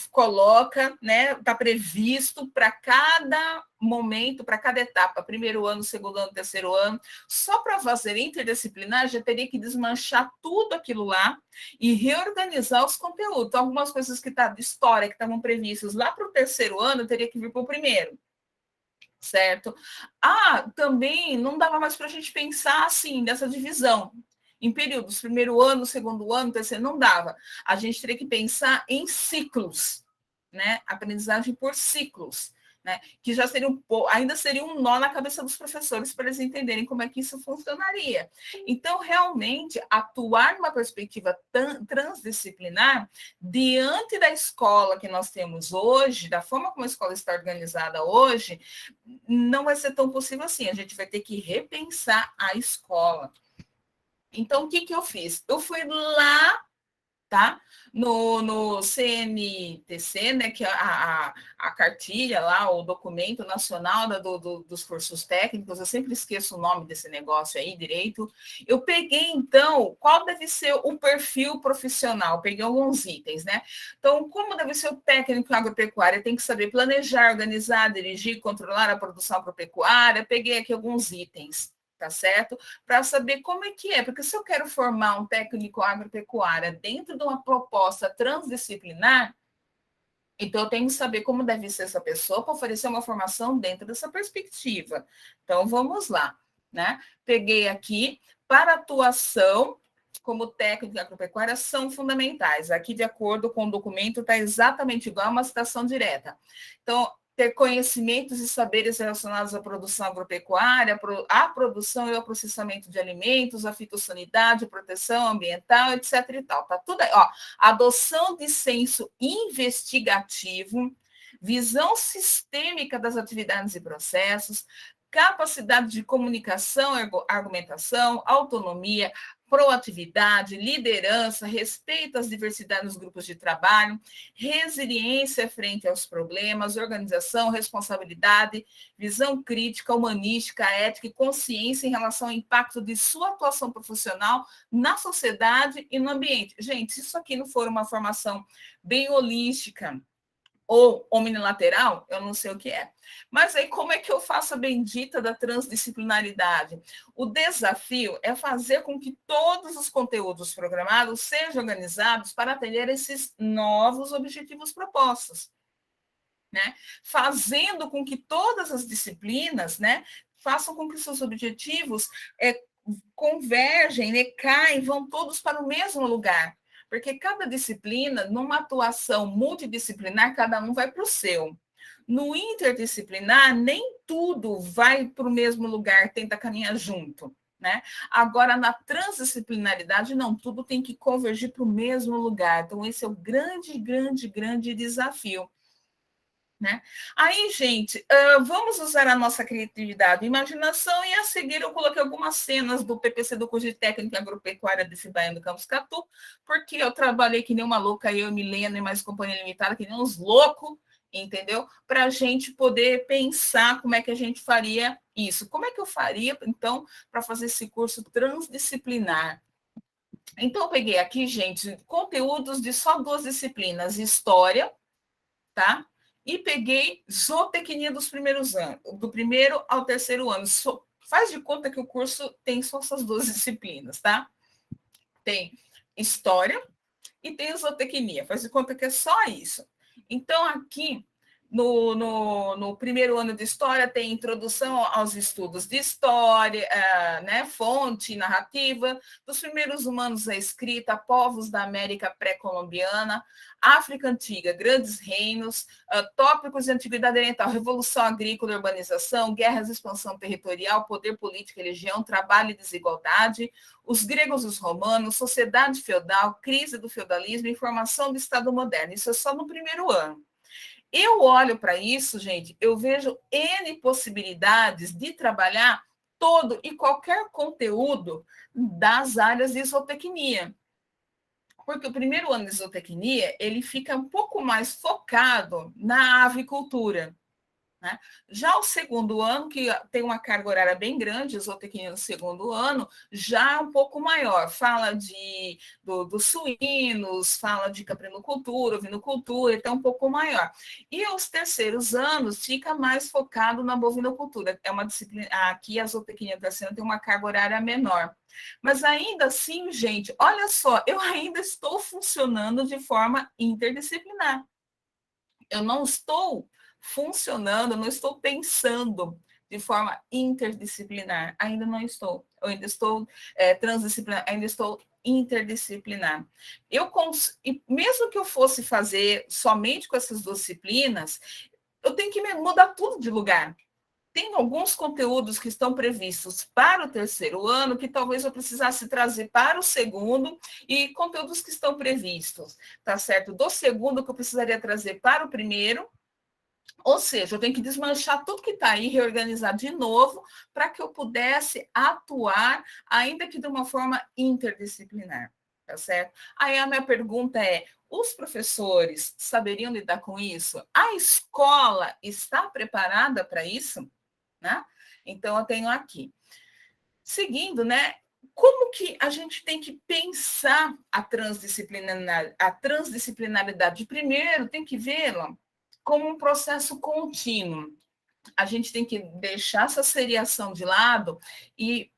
coloca, né? Está previsto para cada momento, para cada etapa, primeiro ano, segundo ano, terceiro ano. Só para fazer interdisciplinar, já teria que desmanchar tudo aquilo lá e reorganizar os conteúdos. Então, algumas coisas que tá de história, que estavam previstas lá para o terceiro ano, teria que vir para o primeiro. Certo? Também não dava mais para a gente pensar assim, nessa divisão. Em períodos, primeiro ano, segundo ano, terceiro, não dava. A gente teria que pensar em ciclos, né? Aprendizagem por ciclos, né? Que já seria ainda seria um nó na cabeça dos professores para eles entenderem como é que isso funcionaria. Então, realmente, atuar numa perspectiva transdisciplinar diante da escola que nós temos hoje, da forma como a escola está organizada hoje, não vai ser tão possível assim. A gente vai ter que repensar a escola. Então, o que eu fiz? Eu fui lá, tá? No CNTC, né, que é a cartilha lá, o documento nacional dos cursos técnicos, eu sempre esqueço o nome desse negócio aí direito. Eu peguei, então, qual deve ser o perfil profissional? Peguei alguns itens, né? Então, como deve ser o técnico agropecuário? Tem que saber planejar, organizar, dirigir, controlar a produção agropecuária. Peguei aqui alguns itens. Tá certo? Para saber como é que é, porque se eu quero formar um técnico agropecuário dentro de uma proposta transdisciplinar, então eu tenho que saber como deve ser essa pessoa para oferecer uma formação dentro dessa perspectiva. Então vamos lá, né? Peguei aqui para atuação como técnico agropecuária são fundamentais. Aqui, de acordo com o documento, está exatamente igual a uma citação direta. Então, ter conhecimentos e saberes relacionados à produção agropecuária, à produção e ao processamento de alimentos, à fitossanidade, proteção ambiental, etc. e tal. Tá tudo aí, ó. Adoção de senso investigativo, visão sistêmica das atividades e processos, capacidade de comunicação, argumentação, autonomia, proatividade, liderança, respeito às diversidades nos grupos de trabalho, resiliência frente aos problemas, organização, responsabilidade, visão crítica, humanística, ética e consciência em relação ao impacto de sua atuação profissional na sociedade e no ambiente. Gente, se isso aqui não for uma formação bem holística, ou omnilateral, eu não sei o que é. Mas aí como é que eu faço a bendita da transdisciplinaridade? O desafio é fazer com que todos os conteúdos programados sejam organizados para atender esses novos objetivos propostos, né? Fazendo com que todas as disciplinas, né, façam com que seus objetivos convergem, né, caem, vão todos para o mesmo lugar. Porque cada disciplina, numa atuação multidisciplinar, cada um vai para o seu. No interdisciplinar, nem tudo vai para o mesmo lugar, tenta caminhar junto, né? Agora, na transdisciplinaridade, não, tudo tem que convergir para o mesmo lugar. Então, esse é o grande desafio. Né? Aí, gente, vamos usar a nossa criatividade e imaginação, e a seguir eu coloquei algumas cenas do PPC do curso de técnica agropecuária de Ibaia do Campus Catu, porque eu trabalhei que nem uma louca, eu, Milena e mais companhia limitada, que nem uns loucos, entendeu? Para a gente poder pensar como é que a gente faria isso. Como é que eu faria, então, para fazer esse curso transdisciplinar? Então, eu peguei aqui, gente, conteúdos de só 2 disciplinas, história, tá? E peguei zootecnia dos primeiros anos, do primeiro ao terceiro ano. Faz de conta que o curso tem só essas 2 disciplinas, tá? Tem história e tem zootecnia. Faz de conta que é só isso. Então, aqui, no primeiro ano de história, tem introdução aos estudos de história, né, fonte, narrativa, dos primeiros humanos à escrita, povos da América pré-colombiana, África Antiga, grandes reinos, tópicos de antiguidade oriental, revolução agrícola e urbanização, guerras, expansão territorial, poder político e religião, trabalho e desigualdade, os gregos e os romanos, sociedade feudal, crise do feudalismo e formação do Estado moderno. Isso é só no primeiro ano. Eu olho para isso, gente, eu vejo N possibilidades de trabalhar todo e qualquer conteúdo das áreas de zootecnia. Porque o primeiro ano de zootecnia, ele fica um pouco mais focado na avicultura, né? Já o segundo ano, que tem uma carga horária bem grande, zootecnia no segundo ano, já é um pouco maior. Fala dos suínos, fala de caprinocultura, ovinocultura, então é um pouco maior. E os terceiros anos fica mais focado na bovinocultura. É uma disciplina, aqui a zootecnia terceira tem uma carga horária menor. Mas ainda assim, gente, olha só, eu ainda estou funcionando de forma interdisciplinar. Eu não estou funcionando, não estou pensando de forma interdisciplinar. Ainda não estou. Eu ainda estou transdisciplinar, ainda estou interdisciplinar. E mesmo que eu fosse fazer somente com essas duas disciplinas, eu tenho que mudar tudo de lugar. Tem alguns conteúdos que estão previstos para o terceiro ano que talvez eu precisasse trazer para o segundo e conteúdos que estão previstos, tá certo? Do segundo que eu precisaria trazer para o primeiro, ou seja, eu tenho que desmanchar tudo que está aí, reorganizar de novo para que eu pudesse atuar, ainda que de uma forma interdisciplinar, tá certo? Aí a minha pergunta é, os professores saberiam lidar com isso? A escola está preparada para isso? Né? Então, eu tenho aqui. Seguindo, né? Como que a gente tem que pensar a transdisciplinaridade? Primeiro, tem que vê-la como um processo contínuo. A gente tem que deixar essa seriação de lado e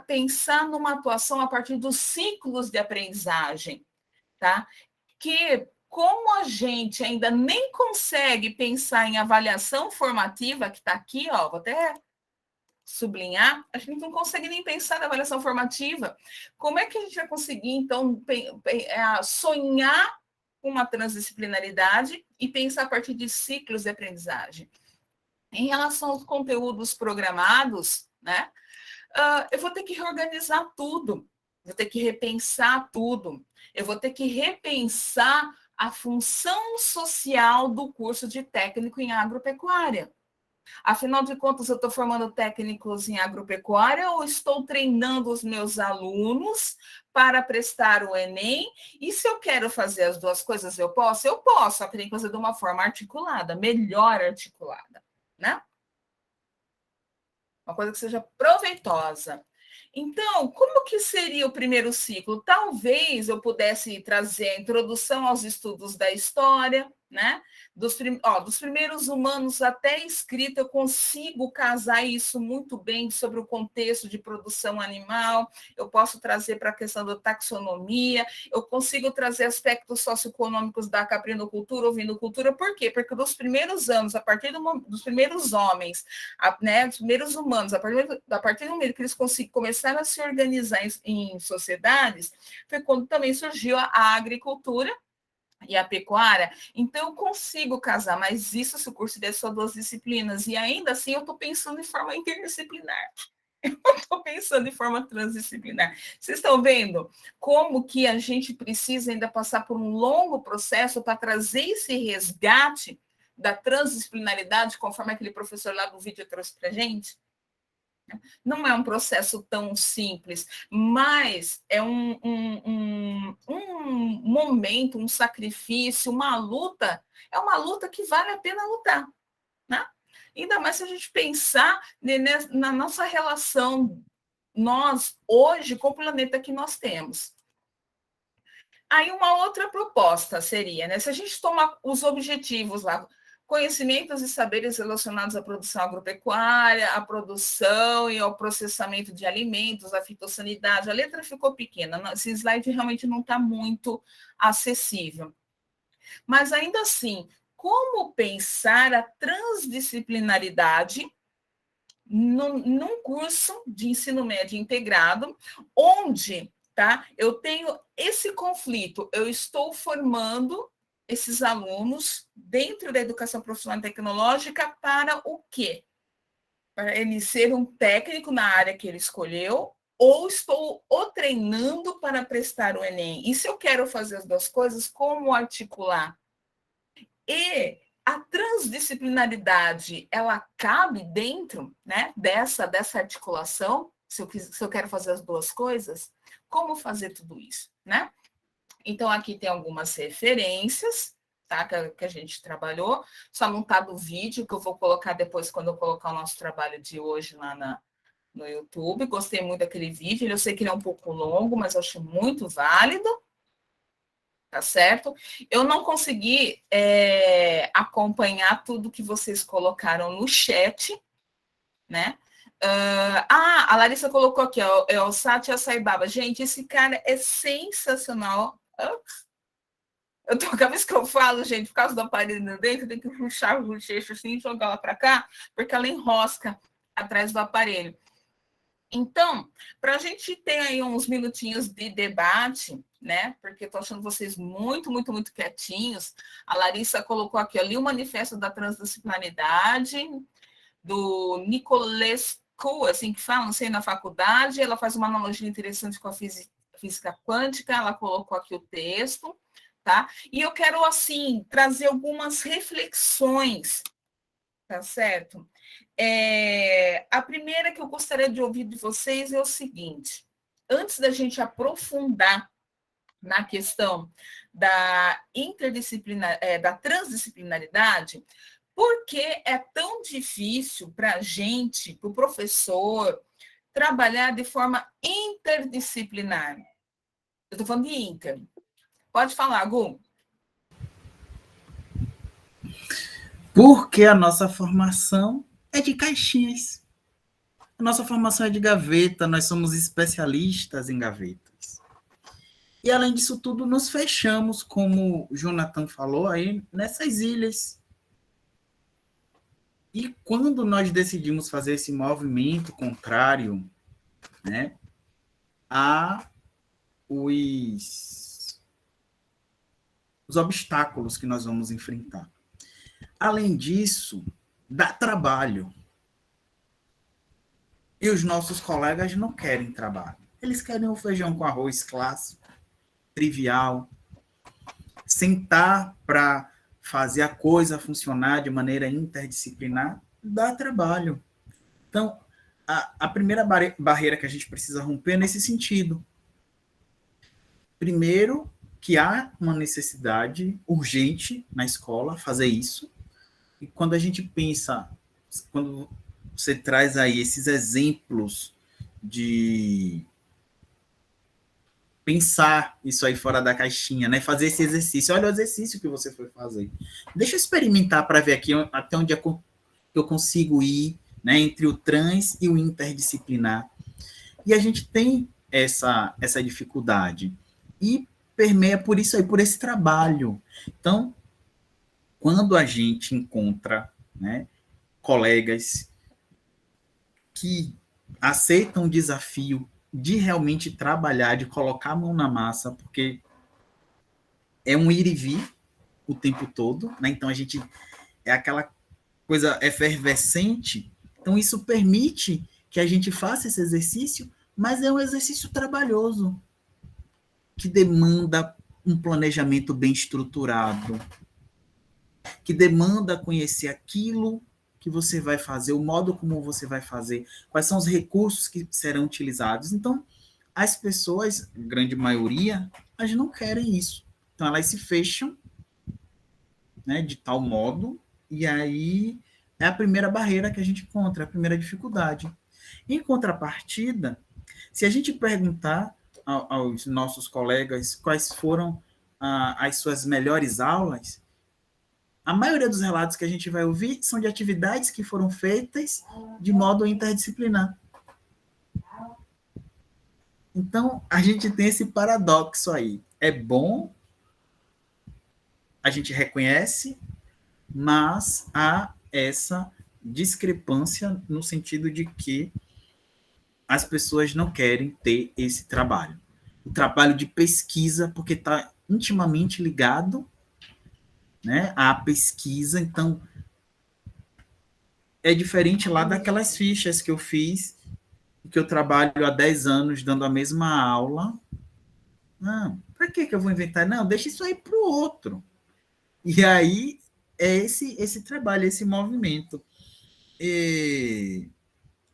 pensar numa atuação a partir dos ciclos de aprendizagem, tá? Que como a gente ainda nem consegue pensar em avaliação formativa, que está aqui, ó, vou até sublinhar, a gente não consegue nem pensar na avaliação formativa. Como é que a gente vai conseguir, então, sonhar com uma transdisciplinaridade e pensar a partir de ciclos de aprendizagem? Em relação aos conteúdos programados, né, eu vou ter que reorganizar tudo, vou ter que repensar tudo, eu vou ter que repensar a função social do curso de técnico em agropecuária. Afinal de contas, eu estou formando técnicos em agropecuária ou estou treinando os meus alunos para prestar o Enem? E se eu quero fazer as duas coisas, eu posso? Eu posso, só que tem que fazer de uma forma articulada, melhor articulada, né? Uma coisa que seja proveitosa. Então, como que seria o primeiro ciclo? Talvez eu pudesse trazer a introdução aos estudos da história, né? Dos primeiros humanos até escrita, eu consigo casar isso muito bem sobre o contexto de produção animal, eu posso trazer para a questão da taxonomia, eu consigo trazer aspectos socioeconômicos da caprinocultura, ovinocultura, por quê? Porque dos primeiros anos, a partir dos primeiros homens, né, os primeiros humanos, a partir do momento que eles começaram a se organizar em sociedades, foi quando também surgiu a agricultura e a pecuária. Então, eu consigo casar, mas isso se o curso der só 2 disciplinas, e ainda assim eu estou pensando em forma interdisciplinar. Eu estou pensando em forma transdisciplinar. Vocês estão vendo como que a gente precisa ainda passar por um longo processo para trazer esse resgate da transdisciplinaridade, conforme aquele professor lá do vídeo trouxe para a gente? Não é um processo tão simples, mas é um momento, um sacrifício, uma luta, é uma luta que vale a pena lutar, né? Ainda mais se a gente pensar na nossa relação, nós, hoje, com o planeta que nós temos. Aí uma outra proposta seria, né? Se a gente toma os objetivos lá, conhecimentos e saberes relacionados à produção agropecuária, à produção e ao processamento de alimentos, à fitossanidade. A letra ficou pequena, esse slide realmente não está muito acessível. Mas, ainda assim, como pensar a transdisciplinaridade num curso de ensino médio integrado, onde, tá, eu tenho esse conflito, eu estou formando esses alunos dentro da educação profissional e tecnológica para o quê? Para ele ser um técnico na área que ele escolheu, ou estou o treinando para prestar o Enem? E se eu quero fazer as duas coisas, como articular? E a transdisciplinaridade, ela cabe dentro, né, dessa articulação, se eu quero fazer as duas coisas? Como fazer tudo isso, né? Então, aqui tem algumas referências, tá? Que a gente trabalhou, só não está do vídeo, que eu vou colocar depois quando eu colocar o nosso trabalho de hoje lá no YouTube. Gostei muito daquele vídeo, eu sei que ele é um pouco longo, mas eu acho muito válido, tá certo? Eu não consegui acompanhar tudo que vocês colocaram no chat, né? A Larissa colocou aqui, ó, é o Satya Sai Baba. Gente, esse cara é sensacional. Cada vez que eu falo, gente, por causa do aparelho dentro, eu tenho que puxar o bochecho assim e jogar ela para cá, porque ela enrosca atrás do aparelho. Então, para a gente ter aí uns minutinhos de debate, né? Porque estou achando vocês muito, muito, muito quietinhos. A Larissa colocou aqui ali o Manifesto da Transdisciplinaridade, do Nicolescu, assim que fala, não sei, na faculdade. Ela faz uma analogia interessante com a física quântica, ela colocou aqui o texto. Tá? E eu quero, assim, trazer algumas reflexões, tá certo? A primeira que eu gostaria de ouvir de vocês é o seguinte: antes da gente aprofundar na questão da da transdisciplinaridade, por que é tão difícil para a gente, para o professor, trabalhar de forma interdisciplinar? Eu estou falando de inter. Pode falar, Gu. Porque a nossa formação é de caixinhas. A nossa formação é de gaveta, nós somos especialistas em gavetas. E, além disso tudo, nos fechamos, como o Jonathan falou aí, nessas ilhas. E quando nós decidimos fazer esse movimento contrário, né, a os obstáculos que nós vamos enfrentar. Além disso, dá trabalho. E os nossos colegas não querem trabalho. Eles querem o feijão com arroz clássico, trivial, sentar para fazer a coisa funcionar de maneira interdisciplinar, dá trabalho. Então, a primeira barreira que a gente precisa romper é nesse sentido. Primeiro, que há uma necessidade urgente na escola fazer isso. E quando a gente pensa, quando você traz aí esses exemplos de pensar isso aí fora da caixinha, né? Fazer esse exercício. Olha o exercício que você foi fazer. Deixa eu experimentar para ver aqui até onde eu consigo ir, né? Entre o trans e o interdisciplinar. E a gente tem essa dificuldade. E permeia por isso aí, por esse trabalho. Então, quando a gente encontra, né, colegas que aceitam o desafio de realmente trabalhar, de colocar a mão na massa, porque é um ir e vir o tempo todo, né? Então a gente é aquela coisa efervescente, então isso permite que a gente faça esse exercício, mas é um exercício trabalhoso, que demanda um planejamento bem estruturado, que demanda conhecer aquilo que você vai fazer, o modo como você vai fazer, quais são os recursos que serão utilizados. Então, as pessoas, grande maioria, elas não querem isso. Então, elas se fecham, né, de tal modo, e aí é a primeira barreira que a gente encontra, a primeira dificuldade. Em contrapartida, se a gente perguntar aos nossos colegas quais foram as suas melhores aulas, a maioria dos relatos que a gente vai ouvir são de atividades que foram feitas de modo interdisciplinar. Então, a gente tem esse paradoxo aí. É bom, a gente reconhece, mas há essa discrepância no sentido de que as pessoas não querem ter esse trabalho. O trabalho de pesquisa, porque está intimamente ligado, né, à pesquisa. Então, é diferente lá daquelas fichas que eu fiz, que eu trabalho há 10 anos dando a mesma aula. Não, para que eu vou inventar? Não, deixa isso aí para o outro. E aí é esse trabalho, esse movimento. E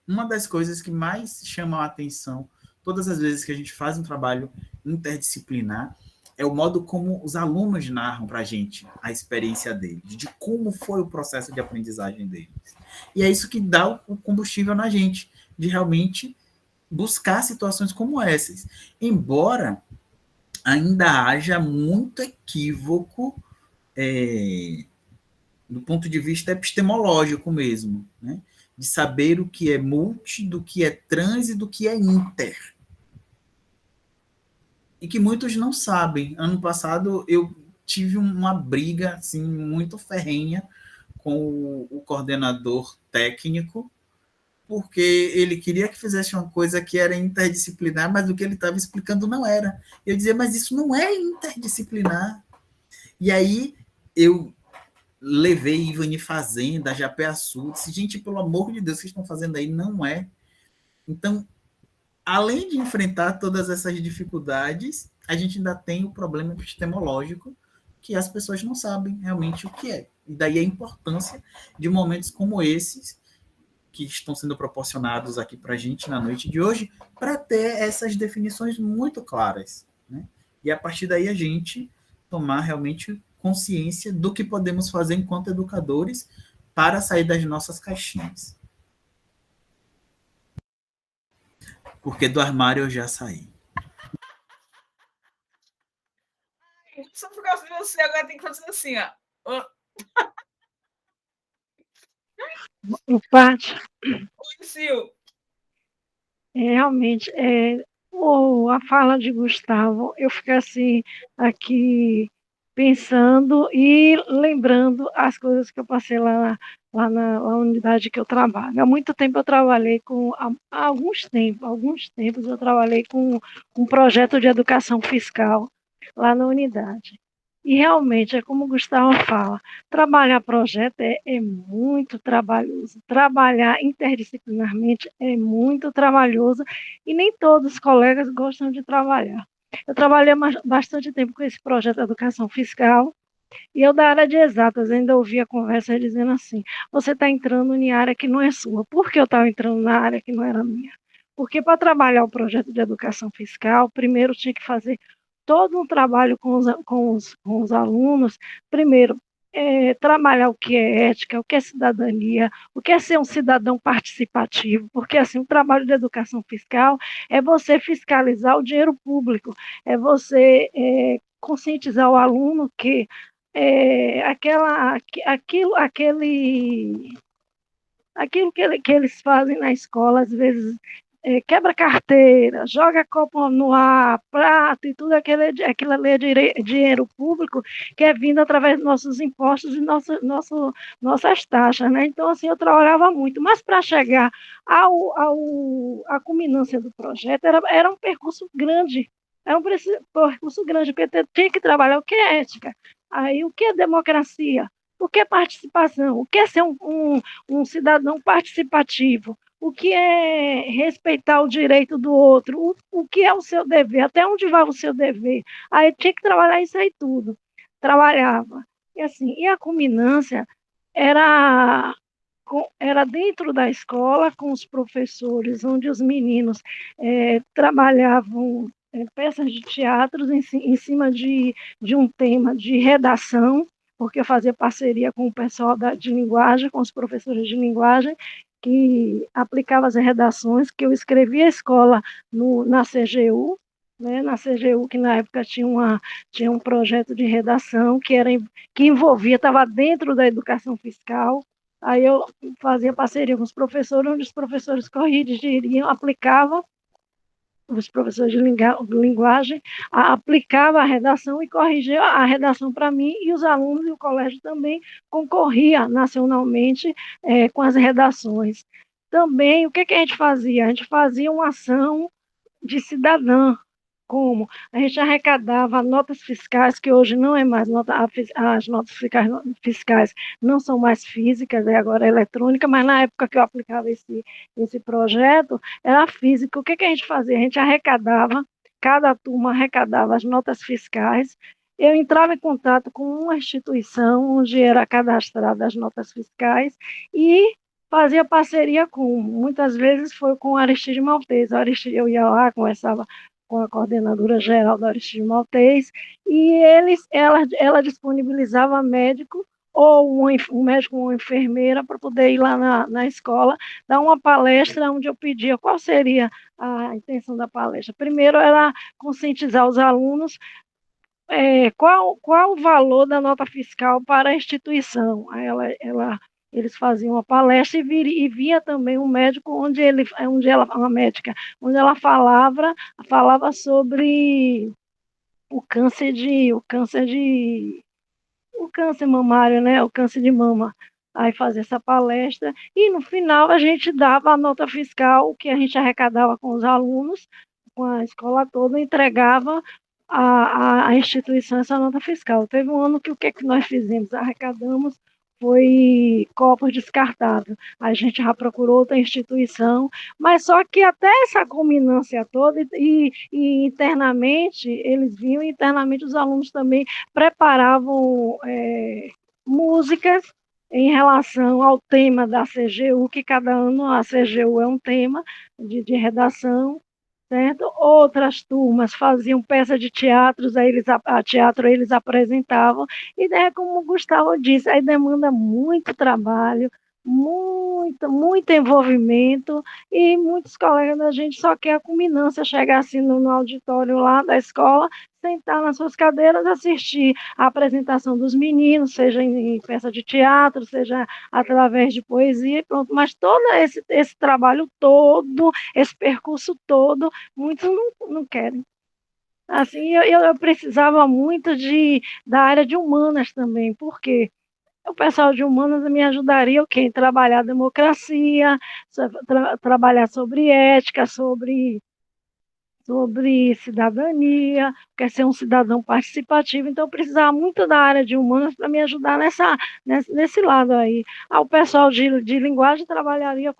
uma das coisas que mais chama a atenção todas as vezes que a gente faz um trabalho interdisciplinar é o modo como os alunos narram para a gente a experiência deles, de como foi o processo de aprendizagem deles. E é isso que dá o combustível na gente, de realmente buscar situações como essas. Embora ainda haja muito equívoco do ponto de vista epistemológico mesmo, né? De saber o que é multi, do que é trans e do que é inter. E que muitos não sabem. Ano passado eu tive uma briga assim, muito ferrenha com o coordenador técnico, porque ele queria que fizesse uma coisa que era interdisciplinar, mas o que ele estava explicando não era. Eu dizia, mas isso não é interdisciplinar. E aí eu levei Ivani Fazenda, Japé-Açu, disse, gente, pelo amor de Deus, o que estão fazendo aí não é. Então, além de enfrentar todas essas dificuldades, a gente ainda tem o problema epistemológico, que as pessoas não sabem realmente o que é. E daí a importância de momentos como esses, que estão sendo proporcionados aqui para a gente na noite de hoje, para ter essas definições muito claras, né? E a partir daí a gente tomar realmente consciência do que podemos fazer enquanto educadores para sair das nossas caixinhas. Porque do armário eu já saí. Só por causa de você, agora tem que fazer assim, ó. O Paty, Oi, Sil. realmente, a fala de Gustavo, eu fico assim, aqui, pensando e lembrando as coisas que eu passei lá na unidade que eu trabalho. Há muito tempo eu trabalhei há alguns tempos eu trabalhei com um projeto de educação fiscal lá na unidade. E realmente, é como o Gustavo fala, trabalhar projeto é muito trabalhoso, trabalhar interdisciplinarmente é muito trabalhoso e nem todos os colegas gostam de trabalhar. Eu trabalhei bastante tempo com esse projeto de educação fiscal e eu da área de exatas ainda ouvi a conversa dizendo assim, você está entrando em área que não é sua. Por que eu estava entrando na área que não era minha? Porque para trabalhar o projeto de educação fiscal, primeiro tinha que fazer todo um trabalho com os alunos, primeiro, trabalhar o que é ética, o que é cidadania, o que é ser um cidadão participativo, porque assim, o trabalho de educação fiscal é você fiscalizar o dinheiro público, é você conscientizar o aluno que aquilo que eles fazem na escola, às vezes, quebra carteira, joga copo no ar, prato e tudo aquilo ali é dinheiro público que é vindo através dos nossos impostos e nossas taxas, né? Então, assim, eu trabalhava muito, mas para chegar à culminância do projeto era um percurso grande, porque tinha que trabalhar o que é ética, aí o que é democracia, o que é participação, o que é ser um cidadão participativo, o que é respeitar o direito do outro, o que é o seu dever, até onde vai o seu dever. Aí tinha que trabalhar isso aí tudo. Trabalhava. E assim, e a culminância era dentro da escola, com os professores, onde os meninos trabalhavam peças de teatro em cima de um tema de redação, porque eu fazia parceria com o pessoal de linguagem, com os professores de linguagem, que aplicava as redações, que eu escrevia a escola na CGU, né, na CGU, que na época tinha um projeto de redação que envolvia, estava dentro da educação fiscal. Aí eu fazia parceria com os professores, onde os professores corrigiriam, aplicavam, os professores de linguagem, aplicava a redação e corrigia a redação para mim, e os alunos e o colégio também concorria nacionalmente com as redações. Também, o que a gente fazia? A gente fazia uma ação de cidadã, como a gente arrecadava notas fiscais, que hoje não é mais as notas fiscais não são mais físicas, agora é eletrônica, mas na época que eu aplicava esse projeto, era físico. O que a gente fazia? A gente arrecadava, cada turma arrecadava as notas fiscais, eu entrava em contato com uma instituição onde era cadastrada as notas fiscais e fazia parceria muitas vezes foi com o Aristide Maltese. Eu ia lá, conversava com a coordenadora geral da Aristides Maltês, e ela disponibilizava médico ou um médico ou uma enfermeira para poder ir lá na escola, dar uma palestra onde eu pedia qual seria a intenção da palestra. Primeiro era conscientizar os alunos qual o valor da nota fiscal para a instituição. Aí eles faziam uma palestra e via também um médico uma médica, onde ela falava sobre o câncer mamário, né? O câncer de mama. Aí fazia essa palestra e no final a gente dava a nota fiscal que a gente arrecadava com os alunos, com a escola toda, entregava à instituição essa nota fiscal. Teve um ano que o que nós fizemos? Arrecadamos foi copos descartáveis. A gente já procurou outra instituição, mas só que até essa culminância toda e internamente, eles vinham internamente os alunos também preparavam músicas em relação ao tema da CGU, que cada ano a CGU é um tema de redação, certo? Outras turmas faziam peça de teatros, aí eles apresentavam, e daí, como o Gustavo disse, aí demanda muito trabalho, muito envolvimento, e muitos colegas da gente só quer a culminância, chegar assim no auditório lá da escola, sentar nas suas cadeiras, assistir a apresentação dos meninos, seja em peça de teatro, seja através de poesia, pronto. Mas todo esse trabalho todo, esse percurso todo, muitos não querem. Assim, eu precisava muito da área de humanas também, porque o pessoal de humanas me ajudaria em trabalhar a democracia, trabalhar sobre ética, sobre cidadania, quer ser um cidadão participativo, então eu precisava muito da área de humanas para me ajudar nesse lado aí. O pessoal de linguagem trabalhava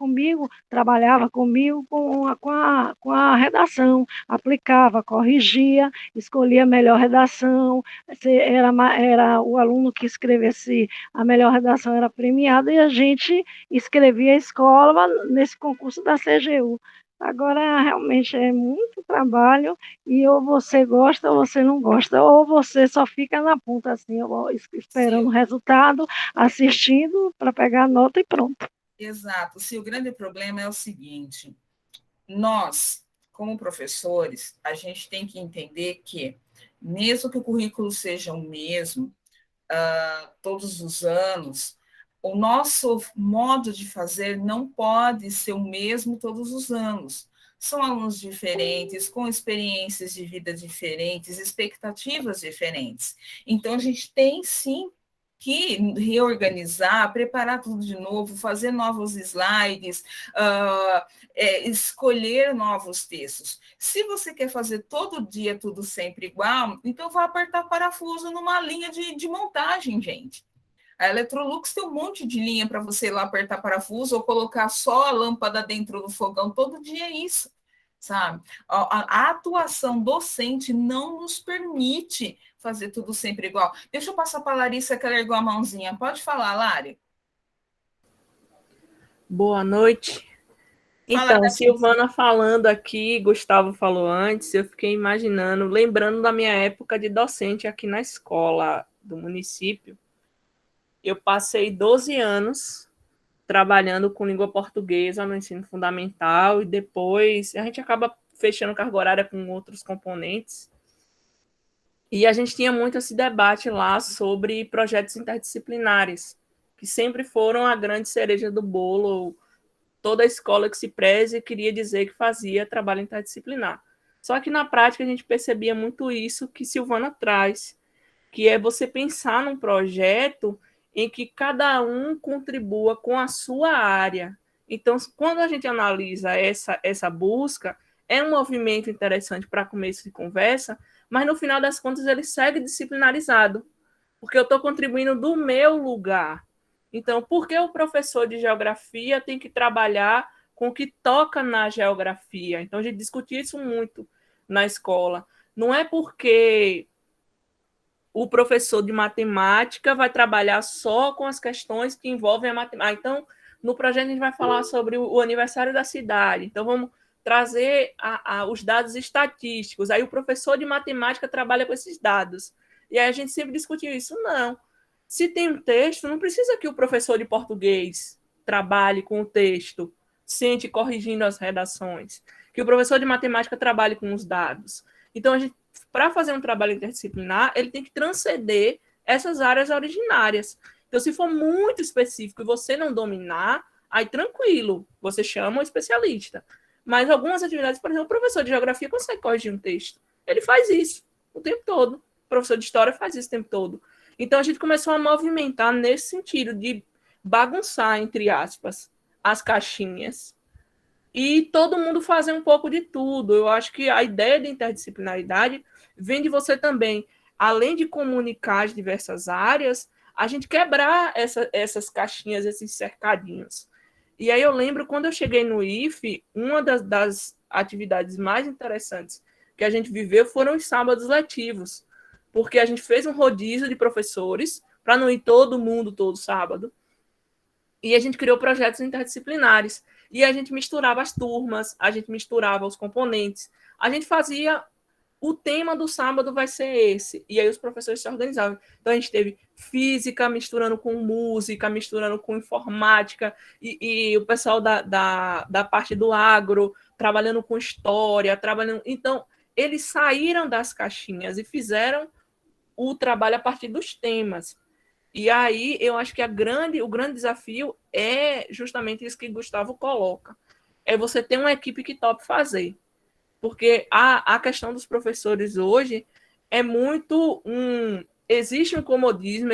comigo com a redação, aplicava, corrigia, escolhia a melhor redação, era o aluno que escrevesse a melhor redação era premiado, e a gente escrevia a escola nesse concurso da CGU. Agora, realmente, é muito trabalho e ou você gosta ou você não gosta, ou você só fica na ponta, assim, esperando o resultado, assistindo para pegar a nota e pronto. Exato. O grande problema é o seguinte, nós, como professores, a gente tem que entender que, mesmo que o currículo seja o mesmo, todos os anos, o nosso modo de fazer não pode ser o mesmo todos os anos. São alunos diferentes, com experiências de vida diferentes, expectativas diferentes. Então, a gente tem, sim, que reorganizar, preparar tudo de novo, fazer novos slides, escolher novos textos. Se você quer fazer todo dia tudo sempre igual, então vá apertar parafuso numa linha de montagem, gente. A Electrolux tem um monte de linha para você ir lá apertar parafuso ou colocar só a lâmpada dentro do fogão. Todo dia é isso, sabe? A atuação docente não nos permite fazer tudo sempre igual. Deixa eu passar para a Larissa, que ela ergueu a mãozinha. Pode falar, Lari? Boa noite. Então, Silvana falando aqui, Gustavo falou antes, eu fiquei imaginando, lembrando da minha época de docente aqui na escola do município. Eu passei 12 anos trabalhando com língua portuguesa no ensino fundamental e depois a gente acaba fechando carga horária com outros componentes. E a gente tinha muito esse debate lá sobre projetos interdisciplinares, que sempre foram a grande cereja do bolo. Toda escola que se preze queria dizer que fazia trabalho interdisciplinar. Só que na prática a gente percebia muito isso que Silvana traz, que é você pensar num projeto em que cada um contribua com a sua área. Então, quando a gente analisa essa busca, é um movimento interessante para começo de conversa, mas no final das contas ele segue disciplinarizado, porque eu estou contribuindo do meu lugar. Então, por que o professor de geografia tem que trabalhar com o que toca na geografia? Então, a gente discutia isso muito na escola. Não é porque o professor de matemática vai trabalhar só com as questões que envolvem a matemática. Então, no projeto a gente vai falar sobre o aniversário da cidade. Então, vamos trazer os dados estatísticos. Aí o professor de matemática trabalha com esses dados. E aí a gente sempre discutiu isso. Não. Se tem um texto, não precisa que o professor de português trabalhe com o texto, sente corrigindo as redações. Que o professor de matemática trabalhe com os dados. Então, para fazer um trabalho interdisciplinar, ele tem que transcender essas áreas originárias. Então, se for muito específico e você não dominar, aí tranquilo, você chama um especialista. Mas algumas atividades, por exemplo, o professor de geografia consegue corrigir um texto. Ele faz isso o tempo todo. O professor de história faz isso o tempo todo. Então, a gente começou a movimentar nesse sentido de bagunçar, entre aspas, as caixinhas e todo mundo fazer um pouco de tudo. Eu acho que a ideia de interdisciplinaridade vem de você também, além de comunicar as diversas áreas, a gente quebrar essas caixinhas, esses cercadinhos. E aí eu lembro, quando eu cheguei no IFE, uma das atividades mais interessantes que a gente viveu foram os sábados letivos, porque a gente fez um rodízio de professores, para não ir todo mundo todo sábado, e a gente criou projetos interdisciplinares, e a gente misturava as turmas, a gente misturava os componentes, a gente fazia... O tema do sábado vai ser esse. E aí os professores se organizavam. Então, a gente teve física misturando com música, misturando com informática, e o pessoal da parte do agro, trabalhando com história, trabalhando... Então, eles saíram das caixinhas e fizeram o trabalho a partir dos temas. E aí, eu acho que o grande desafio é justamente isso que Gustavo coloca. É você ter uma equipe que tope fazer. Porque a questão dos professores hoje é muito existe um comodismo,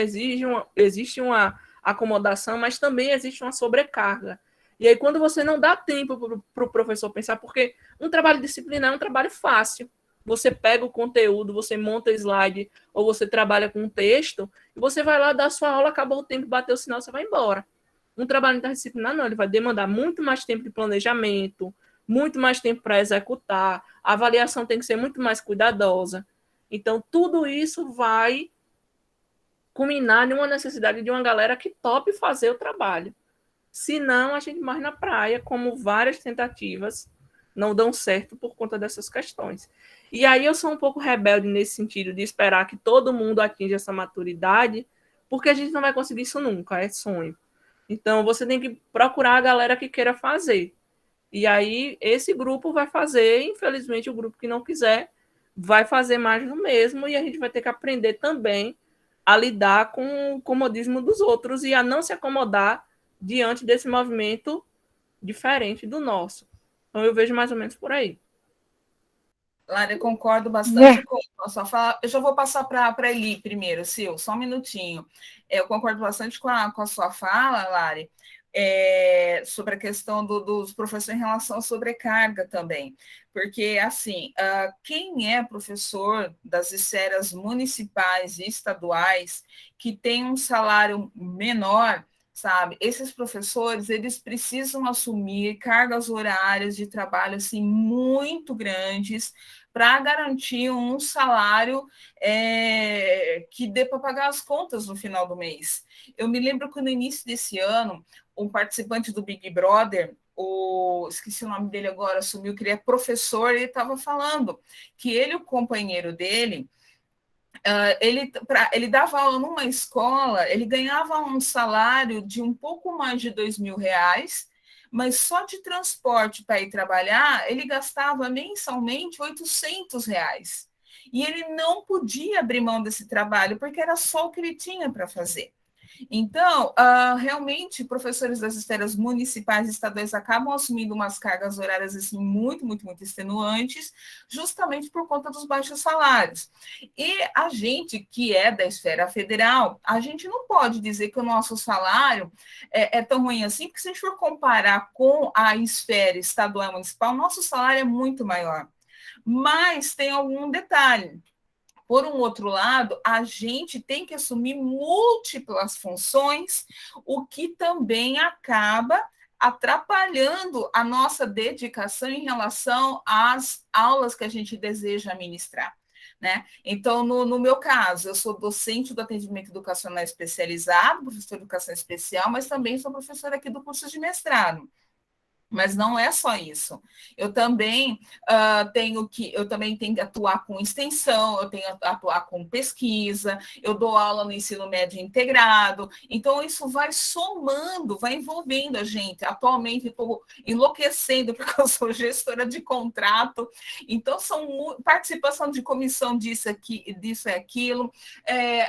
existe uma acomodação, mas também existe uma sobrecarga. E aí, quando você não dá tempo para o professor pensar, porque um trabalho disciplinar é um trabalho fácil. Você pega o conteúdo, você monta slide, ou você trabalha com um texto, e você vai lá dar a sua aula, acabou o tempo, bateu o sinal, você vai embora. Um trabalho interdisciplinar, não, ele vai demandar muito mais tempo de planejamento, muito mais tempo para executar, a avaliação tem que ser muito mais cuidadosa. Então, tudo isso vai culminar numa necessidade de uma galera que tope fazer o trabalho. Senão, a gente morre na praia, como várias tentativas não dão certo por conta dessas questões. E aí eu sou um pouco rebelde nesse sentido de esperar que todo mundo atinja essa maturidade, porque a gente não vai conseguir isso nunca, é sonho. Então, você tem que procurar a galera que queira fazer. E aí, esse grupo vai fazer, infelizmente, o grupo que não quiser vai fazer mais do mesmo, e a gente vai ter que aprender também a lidar com o comodismo dos outros e a não se acomodar diante desse movimento diferente do nosso. Então, eu vejo mais ou menos por aí. Lara, eu concordo bastante com a sua fala. Eu já vou passar para a Eli primeiro, Sil, só um minutinho. Eu concordo bastante com a sua fala, Lari, sobre a questão dos professores em relação à sobrecarga também. Porque, assim, quem é professor das esferas municipais e estaduais que tem um salário menor, sabe? Esses professores, eles precisam assumir cargas horárias de trabalho, assim, muito grandes, para garantir um salário que dê para pagar as contas no final do mês. Eu me lembro que no início desse ano, um participante do Big Brother, esqueci o nome dele agora, assumiu que ele é professor, ele estava falando que ele e o companheiro dele, ele dava aula numa escola, ele ganhava um salário de um pouco mais de R$ 2.000, mas só de transporte para ir trabalhar, ele gastava mensalmente R$ 800. E ele não podia abrir mão desse trabalho, porque era só o que ele tinha para fazer. Então, realmente, professores das esferas municipais e estaduais acabam assumindo umas cargas horárias assim, muito, muito, muito extenuantes, justamente por conta dos baixos salários. E a gente, que é da esfera federal, a gente não pode dizer que o nosso salário é tão ruim assim, porque se a gente for comparar com a esfera estadual e municipal, nosso salário é muito maior. Mas tem algum detalhe. Por um outro lado, a gente tem que assumir múltiplas funções, o que também acaba atrapalhando a nossa dedicação em relação às aulas que a gente deseja ministrar. Né? Então, no meu caso, eu sou docente do atendimento educacional especializado, professor de educação especial, mas também sou professora aqui do curso de mestrado. Mas não é só isso. Eu também tenho que atuar com extensão, eu tenho que atuar com pesquisa, eu dou aula no ensino médio integrado, então isso vai somando, vai envolvendo a gente. Atualmente estou enlouquecendo porque eu sou gestora de contrato, então são participação de comissão disso e aquilo,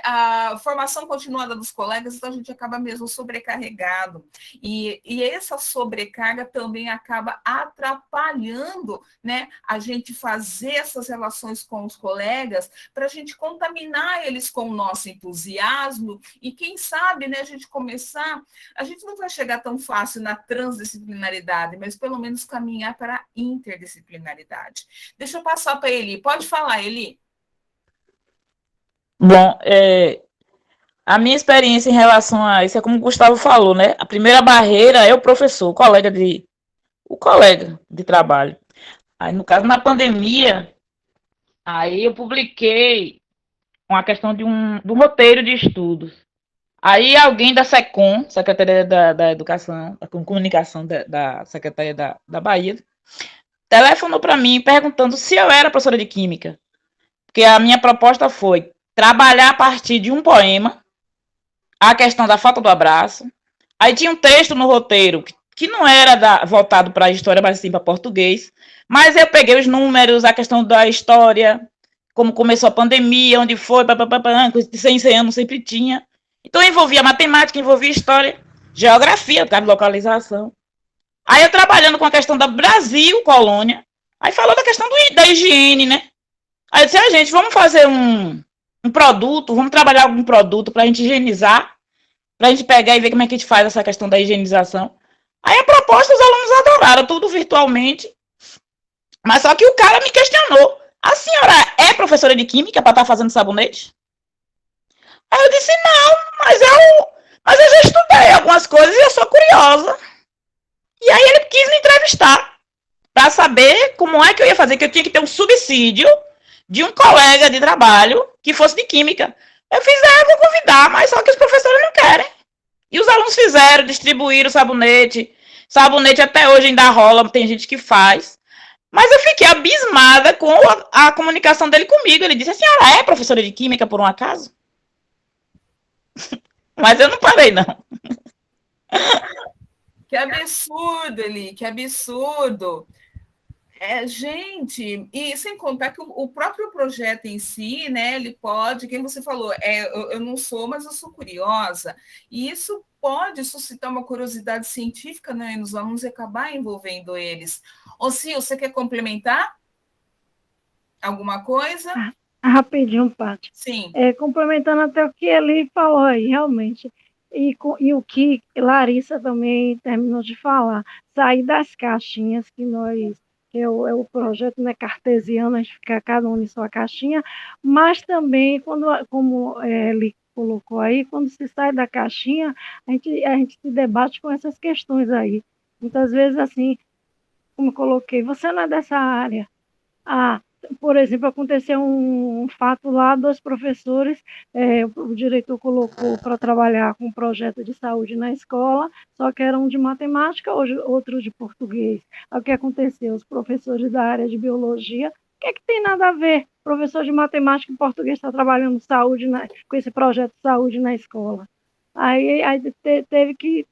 a formação continuada dos colegas, então a gente acaba mesmo sobrecarregado. E essa sobrecarga também acaba atrapalhando, né, a gente fazer essas relações com os colegas, para a gente contaminar eles com o nosso entusiasmo e, quem sabe, né, a gente não vai chegar tão fácil na transdisciplinaridade, mas pelo menos caminhar para a interdisciplinaridade. Deixa eu passar para Eli. Pode falar, Eli. Bom, a minha experiência em relação a isso é como o Gustavo falou, né? A primeira barreira é o professor, o colega de trabalho. Aí, no caso, na pandemia, aí eu publiquei uma questão de um roteiro de estudos. Aí alguém da SECOM, Secretaria da Educação, da Comunicação da Secretaria da Bahia, telefonou para mim perguntando se eu era professora de Química. Porque a minha proposta foi trabalhar a partir de um poema a questão da falta do abraço. Aí tinha um texto no roteiro que não era voltado para a história, mas sim para português. Mas eu peguei os números, a questão da história, como começou a pandemia, onde foi, de 100 anos sempre tinha. Então, envolvia matemática, envolvia história, geografia, de localização. Aí eu trabalhando com a questão da Brasil, colônia, aí falou da questão da higiene, né? Aí eu disse, gente, vamos fazer um produto, vamos trabalhar algum produto para a gente higienizar, para a gente pegar e ver como é que a gente faz essa questão da higienização. Aí a proposta, os alunos adoraram, tudo virtualmente. Mas só que o cara me questionou. A senhora é professora de Química para estar fazendo sabonete? Aí eu disse, não, mas eu já estudei algumas coisas e eu sou curiosa. E aí ele quis me entrevistar para saber como é que eu ia fazer, que eu tinha que ter um subsídio de um colega de trabalho que fosse de Química. Eu fiz, eu vou convidar, mas só que os professores não querem. E os alunos fizeram, distribuíram sabonete. Sabonete até hoje ainda rola, tem gente que faz. Mas eu fiquei abismada com a comunicação dele comigo. Ele disse, a senhora é professora de Química por um acaso? Mas eu não parei, não. Que absurdo, Eli, que absurdo. Gente, e sem contar que o próprio projeto em si, né, ele pode, quem você falou, eu não sou, mas eu sou curiosa, e isso pode suscitar uma curiosidade científica, né, nos alunos e acabar envolvendo eles. Ô, Sil, você quer complementar alguma coisa? Rapidinho, Paty. Sim. Complementando até o que ele falou aí, realmente, e o que Larissa também terminou de falar, sair das caixinhas que é o projeto, né, cartesiano, a gente fica cada um em sua caixinha, mas também, como ele colocou aí, quando se sai da caixinha, a gente se debate com essas questões aí. Muitas vezes, assim, como eu coloquei, você não é dessa área. Por exemplo, aconteceu um fato lá, 2 professores, o diretor colocou para trabalhar com um projeto de saúde na escola, só que era um de matemática, outro de português. Aí, o que aconteceu? Os professores da área de biologia, o que é que tem nada a ver? O professor de matemática e português está trabalhando com esse projeto de saúde na escola. Aí teve que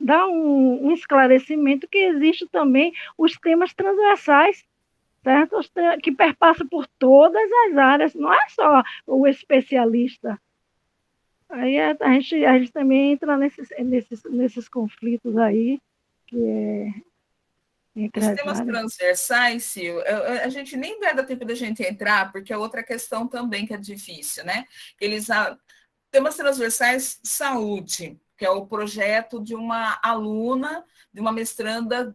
dar um esclarecimento que existe também os temas transversais, certo? Que perpassa por todas as áreas, não é só o especialista. Aí a gente também entra nesses conflitos aí, que Os temas transversais, Sil, a gente nem vai dar tempo da gente entrar, porque é outra questão também que é difícil, né? Temas transversais, saúde, que é o projeto de uma aluna, de uma mestranda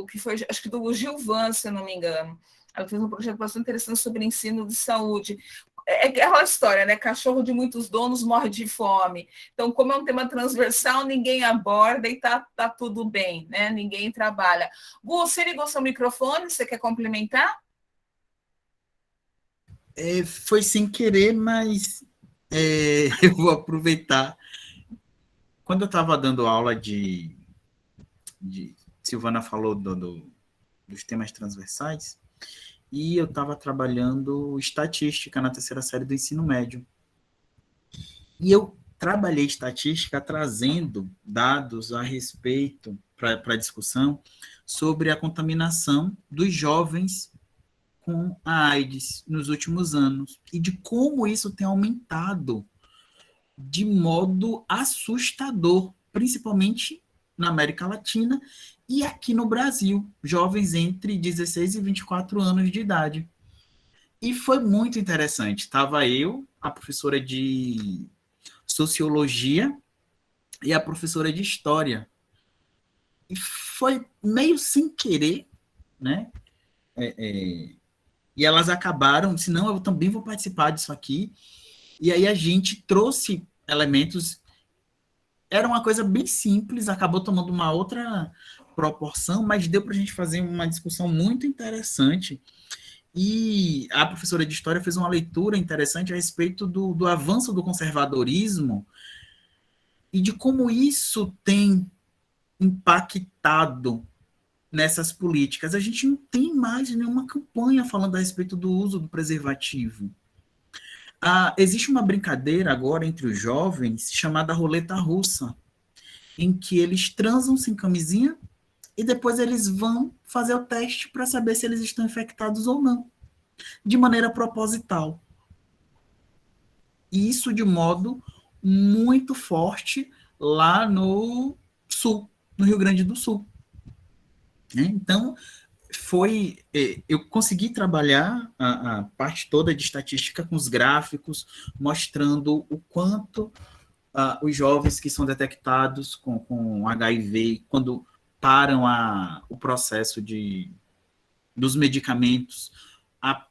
que foi, acho que do Gilvan, se eu não me engano. Ela fez um projeto bastante interessante sobre ensino de saúde. É aquela história, né? Cachorro de muitos donos morre de fome. Então, como é um tema transversal, ninguém aborda e tá tudo bem, né? Ninguém trabalha. Gu, você ligou seu microfone? Você quer complementar? Foi sem querer, mas eu vou aproveitar. Quando eu estava dando aula de Silvana falou dos temas transversais, e eu estava trabalhando estatística na terceira série do ensino médio. E eu trabalhei estatística trazendo dados a respeito, para a discussão, sobre a contaminação dos jovens com a AIDS nos últimos anos, e de como isso tem aumentado de modo assustador, principalmente na América Latina e aqui no Brasil, jovens entre 16 e 24 anos de idade. E foi muito interessante. Estava eu, a professora de Sociologia e a professora de História. E foi meio sem querer, né? E elas acabaram, senão eu também vou participar disso aqui. E aí a gente trouxe elementos, era uma coisa bem simples, acabou tomando uma outra proporção, mas deu para a gente fazer uma discussão muito interessante. E a professora de História fez uma leitura interessante a respeito do avanço do conservadorismo e de como isso tem impactado nessas políticas. A gente não tem mais nenhuma campanha falando a respeito do uso do preservativo. Existe uma brincadeira agora entre os jovens chamada roleta russa, em que eles transam sem camisinha e depois eles vão fazer o teste para saber se eles estão infectados ou não, de maneira proposital. E isso de modo muito forte lá no Sul, no Rio Grande do Sul. Então, eu consegui trabalhar a parte toda de estatística com os gráficos, mostrando o quanto os jovens que são detectados com HIV, quando param o processo dos medicamentos, a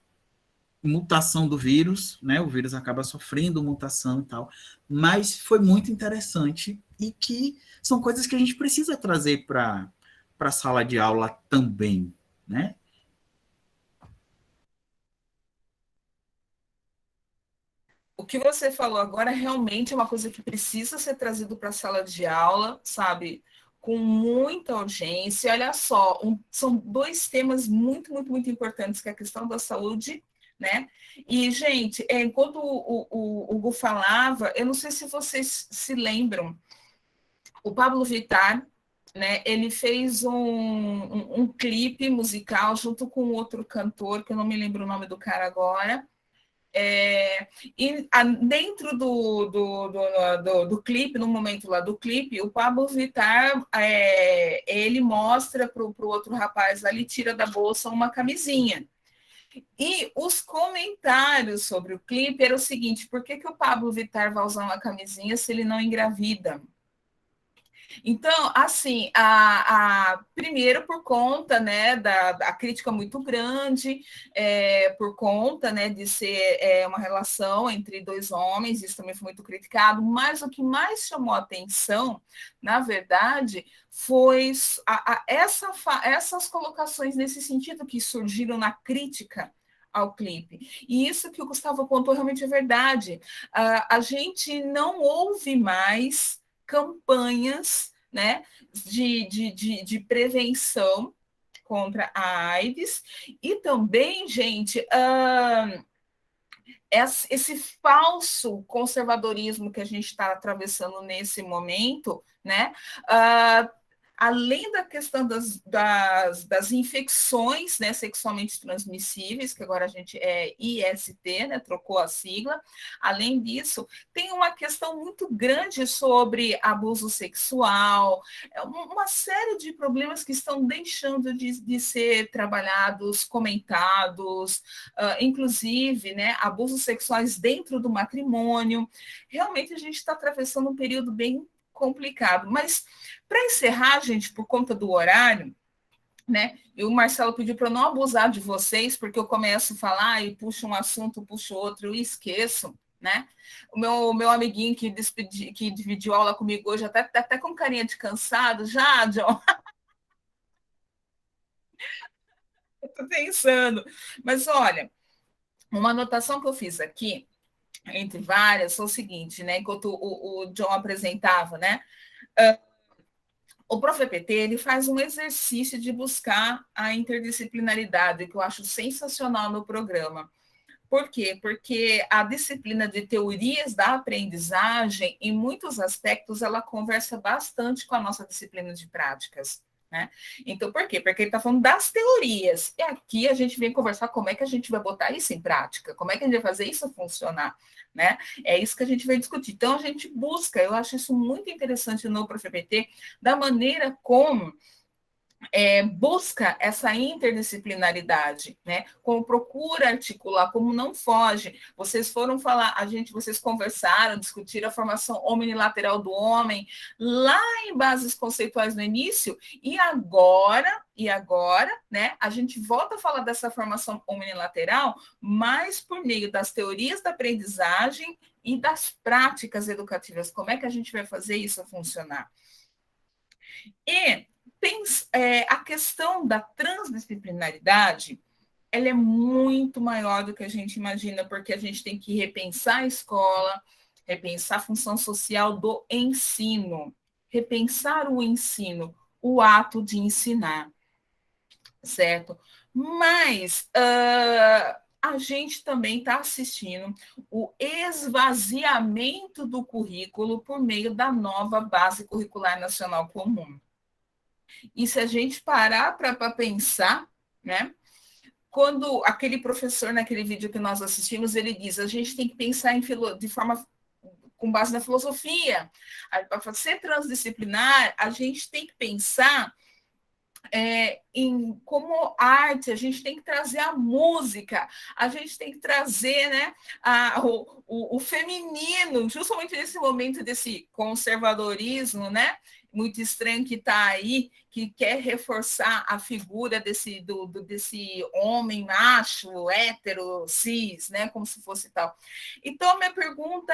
mutação do vírus, né? O vírus acaba sofrendo mutação e tal, mas foi muito interessante e que são coisas que a gente precisa trazer para a sala de aula também, né? O que você falou agora realmente é uma coisa que precisa ser trazido para a sala de aula, sabe? Com muita urgência. Olha só, são dois temas muito, muito, muito importantes, que é a questão da saúde, né? E, gente, enquanto o Hugo falava, eu não sei se vocês se lembram, o Pablo Vittar, né, ele fez um clipe musical junto com outro cantor, que eu não me lembro o nome do cara agora, e dentro do clipe, no momento lá do clipe, o Pablo Vittar, ele mostra para o outro rapaz ali, tira da bolsa uma camisinha. E os comentários sobre o clipe eram o seguinte: por que o Pablo Vittar vai usar uma camisinha se ele não engravida? Então, assim, primeiro por conta, né, da crítica muito grande, por conta, né, de ser uma relação entre dois homens, isso também foi muito criticado, mas o que mais chamou a atenção, na verdade, foi essas colocações nesse sentido que surgiram na crítica ao clipe. E isso que o Gustavo apontou realmente é verdade. A gente não ouve mais campanhas, né, de prevenção contra a AIDS, e também, gente, esse falso conservadorismo que a gente está atravessando nesse momento, né, além da questão das infecções, né, sexualmente transmissíveis, que agora a gente é IST, né, trocou a sigla. Além disso, tem uma questão muito grande sobre abuso sexual, uma série de problemas que estão deixando de ser trabalhados, comentados, inclusive, né, abusos sexuais dentro do matrimônio. Realmente a gente está atravessando um período bem complicado, mas para encerrar, gente, por conta do horário, né? E o Marcelo pediu para eu não abusar de vocês, porque eu começo a falar e puxo um assunto, puxo outro e esqueço, né? O meu amiguinho que dividiu aula comigo hoje, até com carinha de cansado, já, John. Estou pensando. Mas olha, uma anotação que eu fiz aqui, entre várias, foi o seguinte, né? Enquanto o John apresentava, né? O ProfEPT, ele faz um exercício de buscar a interdisciplinaridade, que eu acho sensacional no programa. Por quê? Porque a disciplina de teorias da aprendizagem, em muitos aspectos, ela conversa bastante com a nossa disciplina de práticas. Né? Então, por quê? Porque ele está falando das teorias. E aqui a gente vem conversar como é que a gente vai botar isso em prática, como é que a gente vai fazer isso funcionar. Né? É isso que a gente vai discutir. Então, a gente busca, eu acho isso muito interessante no ProfEPT, da maneira como busca essa interdisciplinaridade, né? Como procura articular, como não foge. Vocês foram falar, vocês conversaram, discutiram a formação omnilateral do homem lá em bases conceituais no início, e agora, né? A gente volta a falar dessa formação omnilateral, mas por meio das teorias da aprendizagem e das práticas educativas. Como é que a gente vai fazer isso funcionar? E a questão da transdisciplinaridade, ela é muito maior do que a gente imagina, porque a gente tem que repensar a escola, repensar a função social do ensino, repensar o ensino, o ato de ensinar, certo? Mas a gente também está assistindo o esvaziamento do currículo por meio da nova Base Curricular Nacional Comum. E se a gente parar para pensar, né? Quando aquele professor, naquele vídeo que nós assistimos, ele diz, a gente tem que pensar de forma com base na filosofia. Para ser transdisciplinar, a gente tem que pensar em como arte, a gente tem que trazer a música, a gente tem que trazer, né, o feminino, justamente nesse momento desse conservadorismo, né, muito estranho que está aí, que quer reforçar a figura desse homem macho, hétero, cis, né, como se fosse tal. Então, a minha pergunta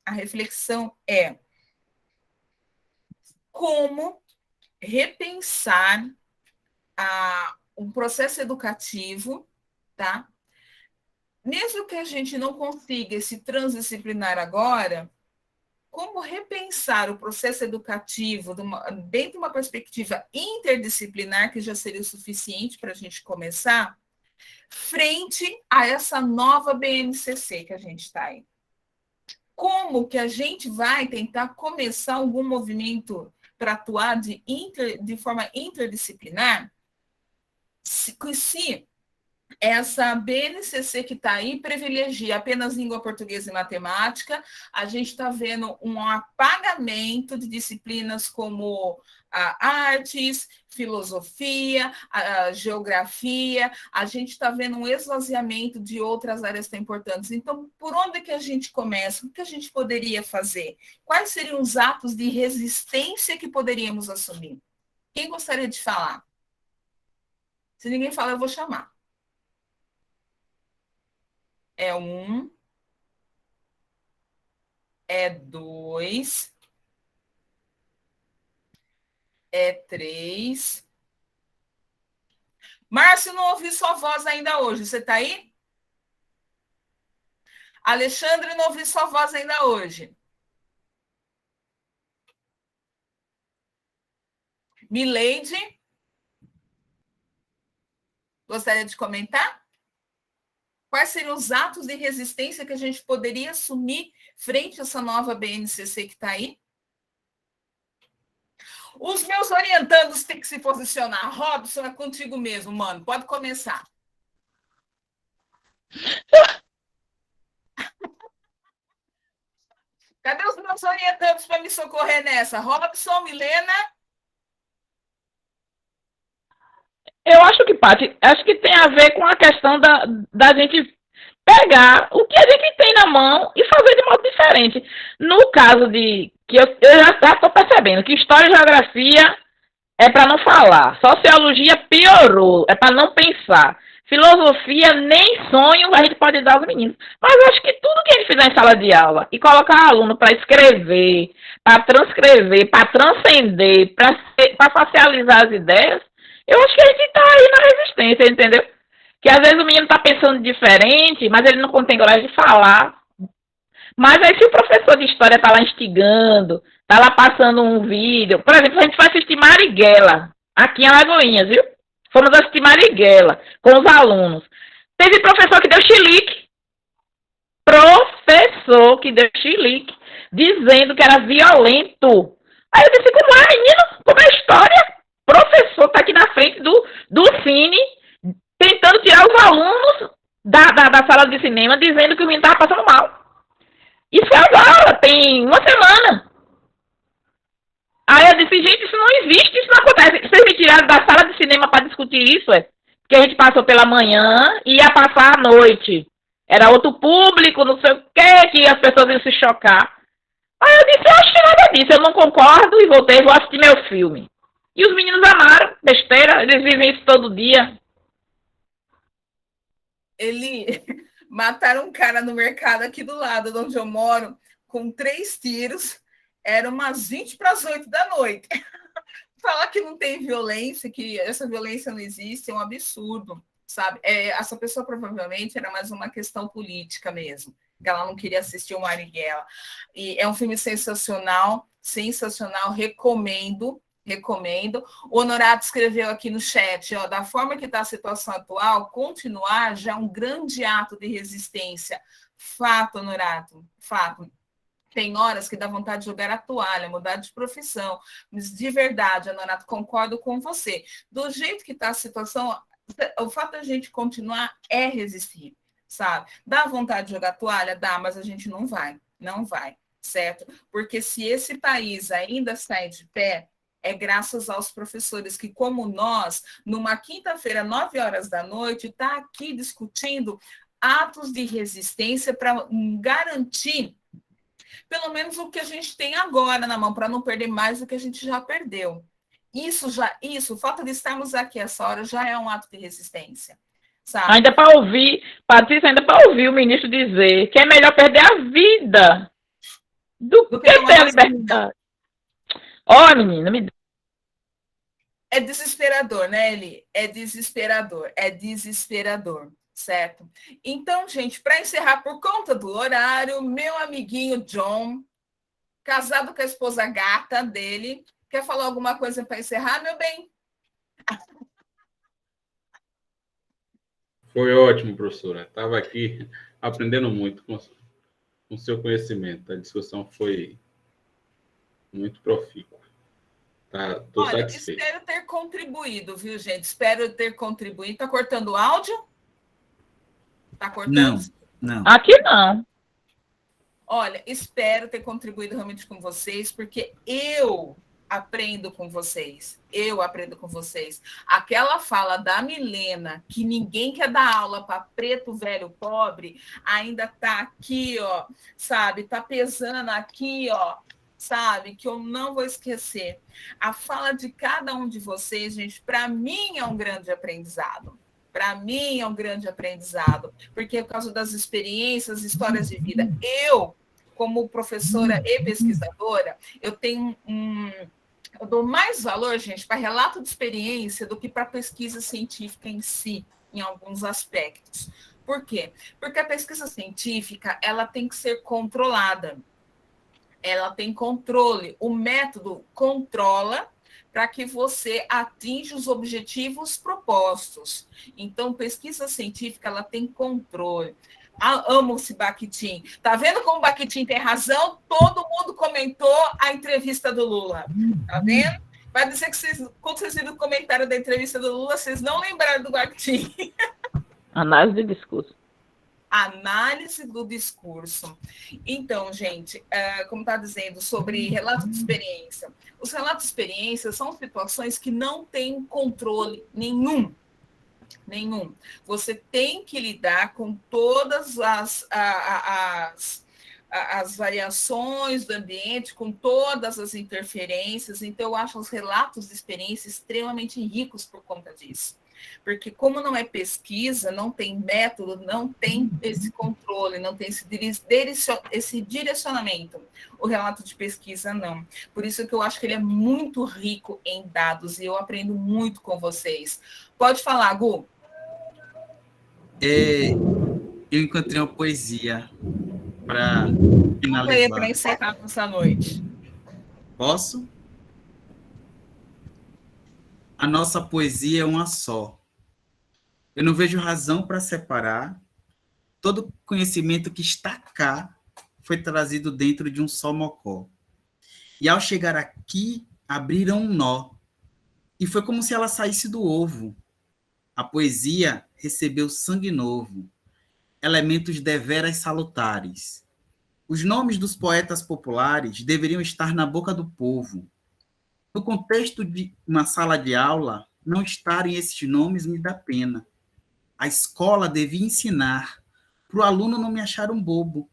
a reflexão como repensar um processo educativo, tá? Mesmo que a gente não consiga se transdisciplinar agora, como repensar o processo educativo dentro de uma perspectiva interdisciplinar, que já seria o suficiente para a gente começar, frente a essa nova BNCC que a gente está aí. Como que a gente vai tentar começar algum movimento para atuar de forma interdisciplinar, se essa BNCC que está aí privilegia apenas língua portuguesa e matemática, a gente está vendo um apagamento de disciplinas como artes, filosofia, geografia, a gente está vendo um esvaziamento de outras áreas tão importantes. Então, por onde que a gente começa? O que a gente poderia fazer? Quais seriam os atos de resistência que poderíamos assumir? Quem gostaria de falar? Se ninguém fala, eu vou chamar. É 1, é 2, é 3. Márcio, não ouvi sua voz ainda hoje. Você está aí? Alexandre, não ouvi sua voz ainda hoje. Mileide, gostaria de comentar? Quais seriam os atos de resistência que a gente poderia assumir frente a essa nova BNCC que está aí? Os meus orientandos têm que se posicionar. Robson, é contigo mesmo, mano. Pode começar. Cadê os meus orientandos para me socorrer nessa? Robson, Milena? Eu acho que, Paty, acho que tem a ver com a questão da gente pegar o que a gente tem na mão e fazer de modo diferente. No caso de que eu já estou percebendo que história e geografia é para não falar, sociologia piorou, é para não pensar, filosofia nem sonho a gente pode dar aos meninos. Mas eu acho que tudo que a gente fizer em sala de aula e colocar aluno para escrever, para transcrever, para transcender, para facializar as ideias, eu acho que a gente está aí na resistência, entendeu? Que às vezes o menino está pensando diferente, mas ele não tem coragem de falar. Mas aí se o professor de história está lá instigando, está lá passando um vídeo, por exemplo, a gente foi assistir Marighella, aqui em Alagoinhas, viu? Fomos assistir Marighella com os alunos. Teve professor que deu chilique. Professor que deu chilique, dizendo que era violento. Aí eu disse, como é, menino? Como é a história? Professor está aqui na frente do cine, tentando tirar os alunos da sala de cinema, dizendo que o menino estava passando mal. Isso é agora, tem uma semana. Aí eu disse, gente, isso não existe, isso não acontece. Vocês me tiraram da sala de cinema para discutir isso, é? Porque a gente passou pela manhã e ia passar à noite. Era outro público, não sei o que as pessoas iam se chocar. Aí eu disse, eu acho que nada disso, eu não concordo e voltei, vou assistir meu filme. E os meninos amaram, besteira, eles vivem isso todo dia. Mataram um cara no mercado aqui do lado, de onde eu moro, com 3 tiros, era umas 20 para as 8 da noite. Falar que não tem violência, que essa violência não existe, é um absurdo, sabe? Essa pessoa provavelmente era mais uma questão política mesmo, que ela não queria assistir o Marighella. E é um filme sensacional, recomendo. O Honorato escreveu aqui no chat, ó, da forma que está a situação atual, continuar já é um grande ato de resistência. Fato, Honorato, fato. Tem horas que dá vontade de jogar a toalha, mudar de profissão. Mas, de verdade, Honorato, concordo com você. Do jeito que está a situação, o fato da gente continuar é resistir, sabe? Dá vontade de jogar a toalha? Dá, mas a gente não vai, certo? Porque se esse país ainda sai de pé, é graças aos professores que, como nós, numa quinta-feira, 9 horas da noite, está aqui discutindo atos de resistência para garantir pelo menos o que a gente tem agora na mão, para não perder mais do que a gente já perdeu. O fato de estarmos aqui essa hora já é um ato de resistência. Sabe? Ainda para ouvir, Patrícia, o ministro dizer que é melhor perder a vida do que ter a liberdade. Ó, menina, me... É desesperador, né, Eli? É desesperador, certo? Então, gente, para encerrar por conta do horário, meu amiguinho John, casado com a esposa gata dele, quer falar alguma coisa para encerrar, meu bem? Foi ótimo, professora. Estava aqui aprendendo muito com o seu conhecimento. A discussão foi muito profícua. Estou satisfeito. Espero ter contribuído, viu, gente? Espero ter contribuído. Está cortando o áudio? Está cortando? Não. Aqui não. Olha, espero ter contribuído realmente com vocês, porque eu aprendo com vocês. Aquela fala da Milena, que ninguém quer dar aula para preto, velho, pobre, ainda está aqui, ó, sabe? Está pesando aqui, ó, sabe? Que eu não vou esquecer. A fala de cada um de vocês, gente, para mim é um grande aprendizado. Porque por causa das experiências, histórias de vida. Eu, como professora e pesquisadora, eu tenho eu dou mais valor, gente, para relato de experiência do que para pesquisa científica em si, em alguns aspectos. Por quê? Porque a pesquisa científica, ela tem que ser controlada. Ela tem controle. O método controla para que você atinja os objetivos propostos. Então, pesquisa científica, ela tem controle. Amo esse Bakhtin. Tá vendo como o Bakhtin tem razão? Todo mundo comentou a entrevista do Lula. Tá vendo? Vai dizer que quando vocês viram o comentário da entrevista do Lula, vocês não lembraram do Bakhtin. Análise de discurso. Análise do discurso. Então, gente, como está dizendo, sobre relato de experiência. Os relatos de experiência são situações que não têm controle nenhum. Você tem que lidar com todas as variações do ambiente, com todas as interferências. Então, eu acho os relatos de experiência extremamente ricos por conta disso. Porque como não é pesquisa, não tem método, não tem esse controle, não tem esse direcionamento. O relato de pesquisa, não. Por isso que eu acho que ele é muito rico em dados e eu aprendo muito com vocês. Pode falar, Gu. Eu encontrei uma poesia para Para finalizar. encerrar essa noite. Posso? A nossa poesia é uma só. Eu não vejo razão para separar. Todo conhecimento que está cá foi trazido dentro de um só mocó. E ao chegar aqui, abriram um nó. E foi como se ela saísse do ovo. A poesia recebeu sangue novo, elementos deveras salutares. Os nomes dos poetas populares deveriam estar na boca do povo. No contexto de uma sala de aula, não estarem esses nomes me dá pena. A escola devia ensinar para o aluno não me achar um bobo,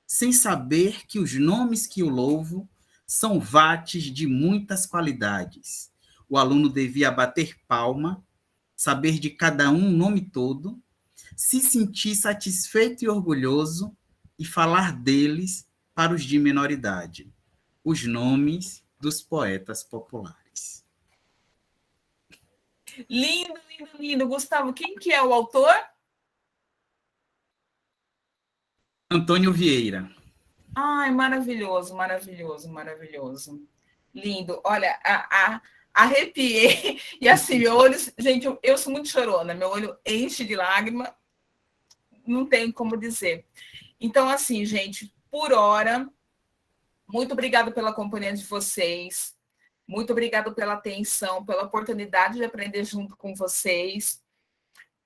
sem saber que os nomes que eu louvo são vates de muitas qualidades. O aluno devia bater palma, saber de cada um o nome todo, se sentir satisfeito e orgulhoso e falar deles para os de menor idade. Os nomes dos poetas populares. Lindo, lindo, lindo. Gustavo, quem que é o autor? Antônio Vieira. Ai, maravilhoso, maravilhoso, maravilhoso. Lindo. Olha, arrepiei. E assim, meu olho... Gente, eu sou muito chorona. Meu olho enche de lágrima. Não tem como dizer. Então, assim, gente, por hora, muito obrigada pela companhia de vocês. Muito obrigada pela atenção, pela oportunidade de aprender junto com vocês.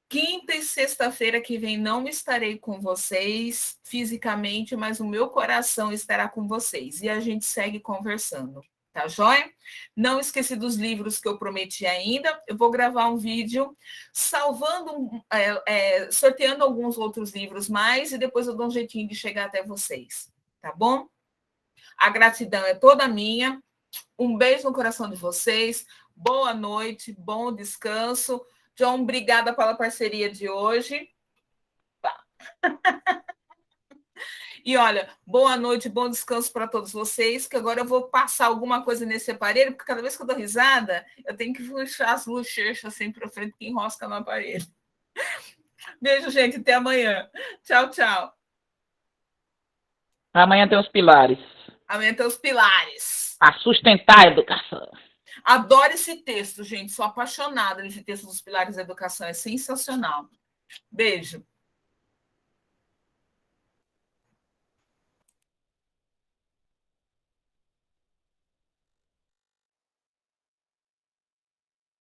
Quinta e sexta-feira que vem não estarei com vocês fisicamente, mas o meu coração estará com vocês. E a gente segue conversando, tá joia? Não esqueci dos livros que eu prometi ainda. Eu vou gravar um vídeo sorteando alguns outros livros mais e depois eu dou um jeitinho de chegar até vocês, tá bom? A gratidão é toda minha. Um beijo no coração de vocês. Boa noite, bom descanso. John, obrigada pela parceria de hoje. E olha, boa noite, bom descanso para todos vocês, que agora eu vou passar alguma coisa nesse aparelho, porque cada vez que eu dou risada, eu tenho que puxar as bochechas assim para frente, que enrosca no aparelho. Beijo, gente, até amanhã. Tchau, tchau. Amanhã tem os pilares. Amanhã tem os pilares. Para sustentar a educação. Adoro esse texto, gente. Sou apaixonada nesse texto dos pilares da educação. É sensacional. Beijo.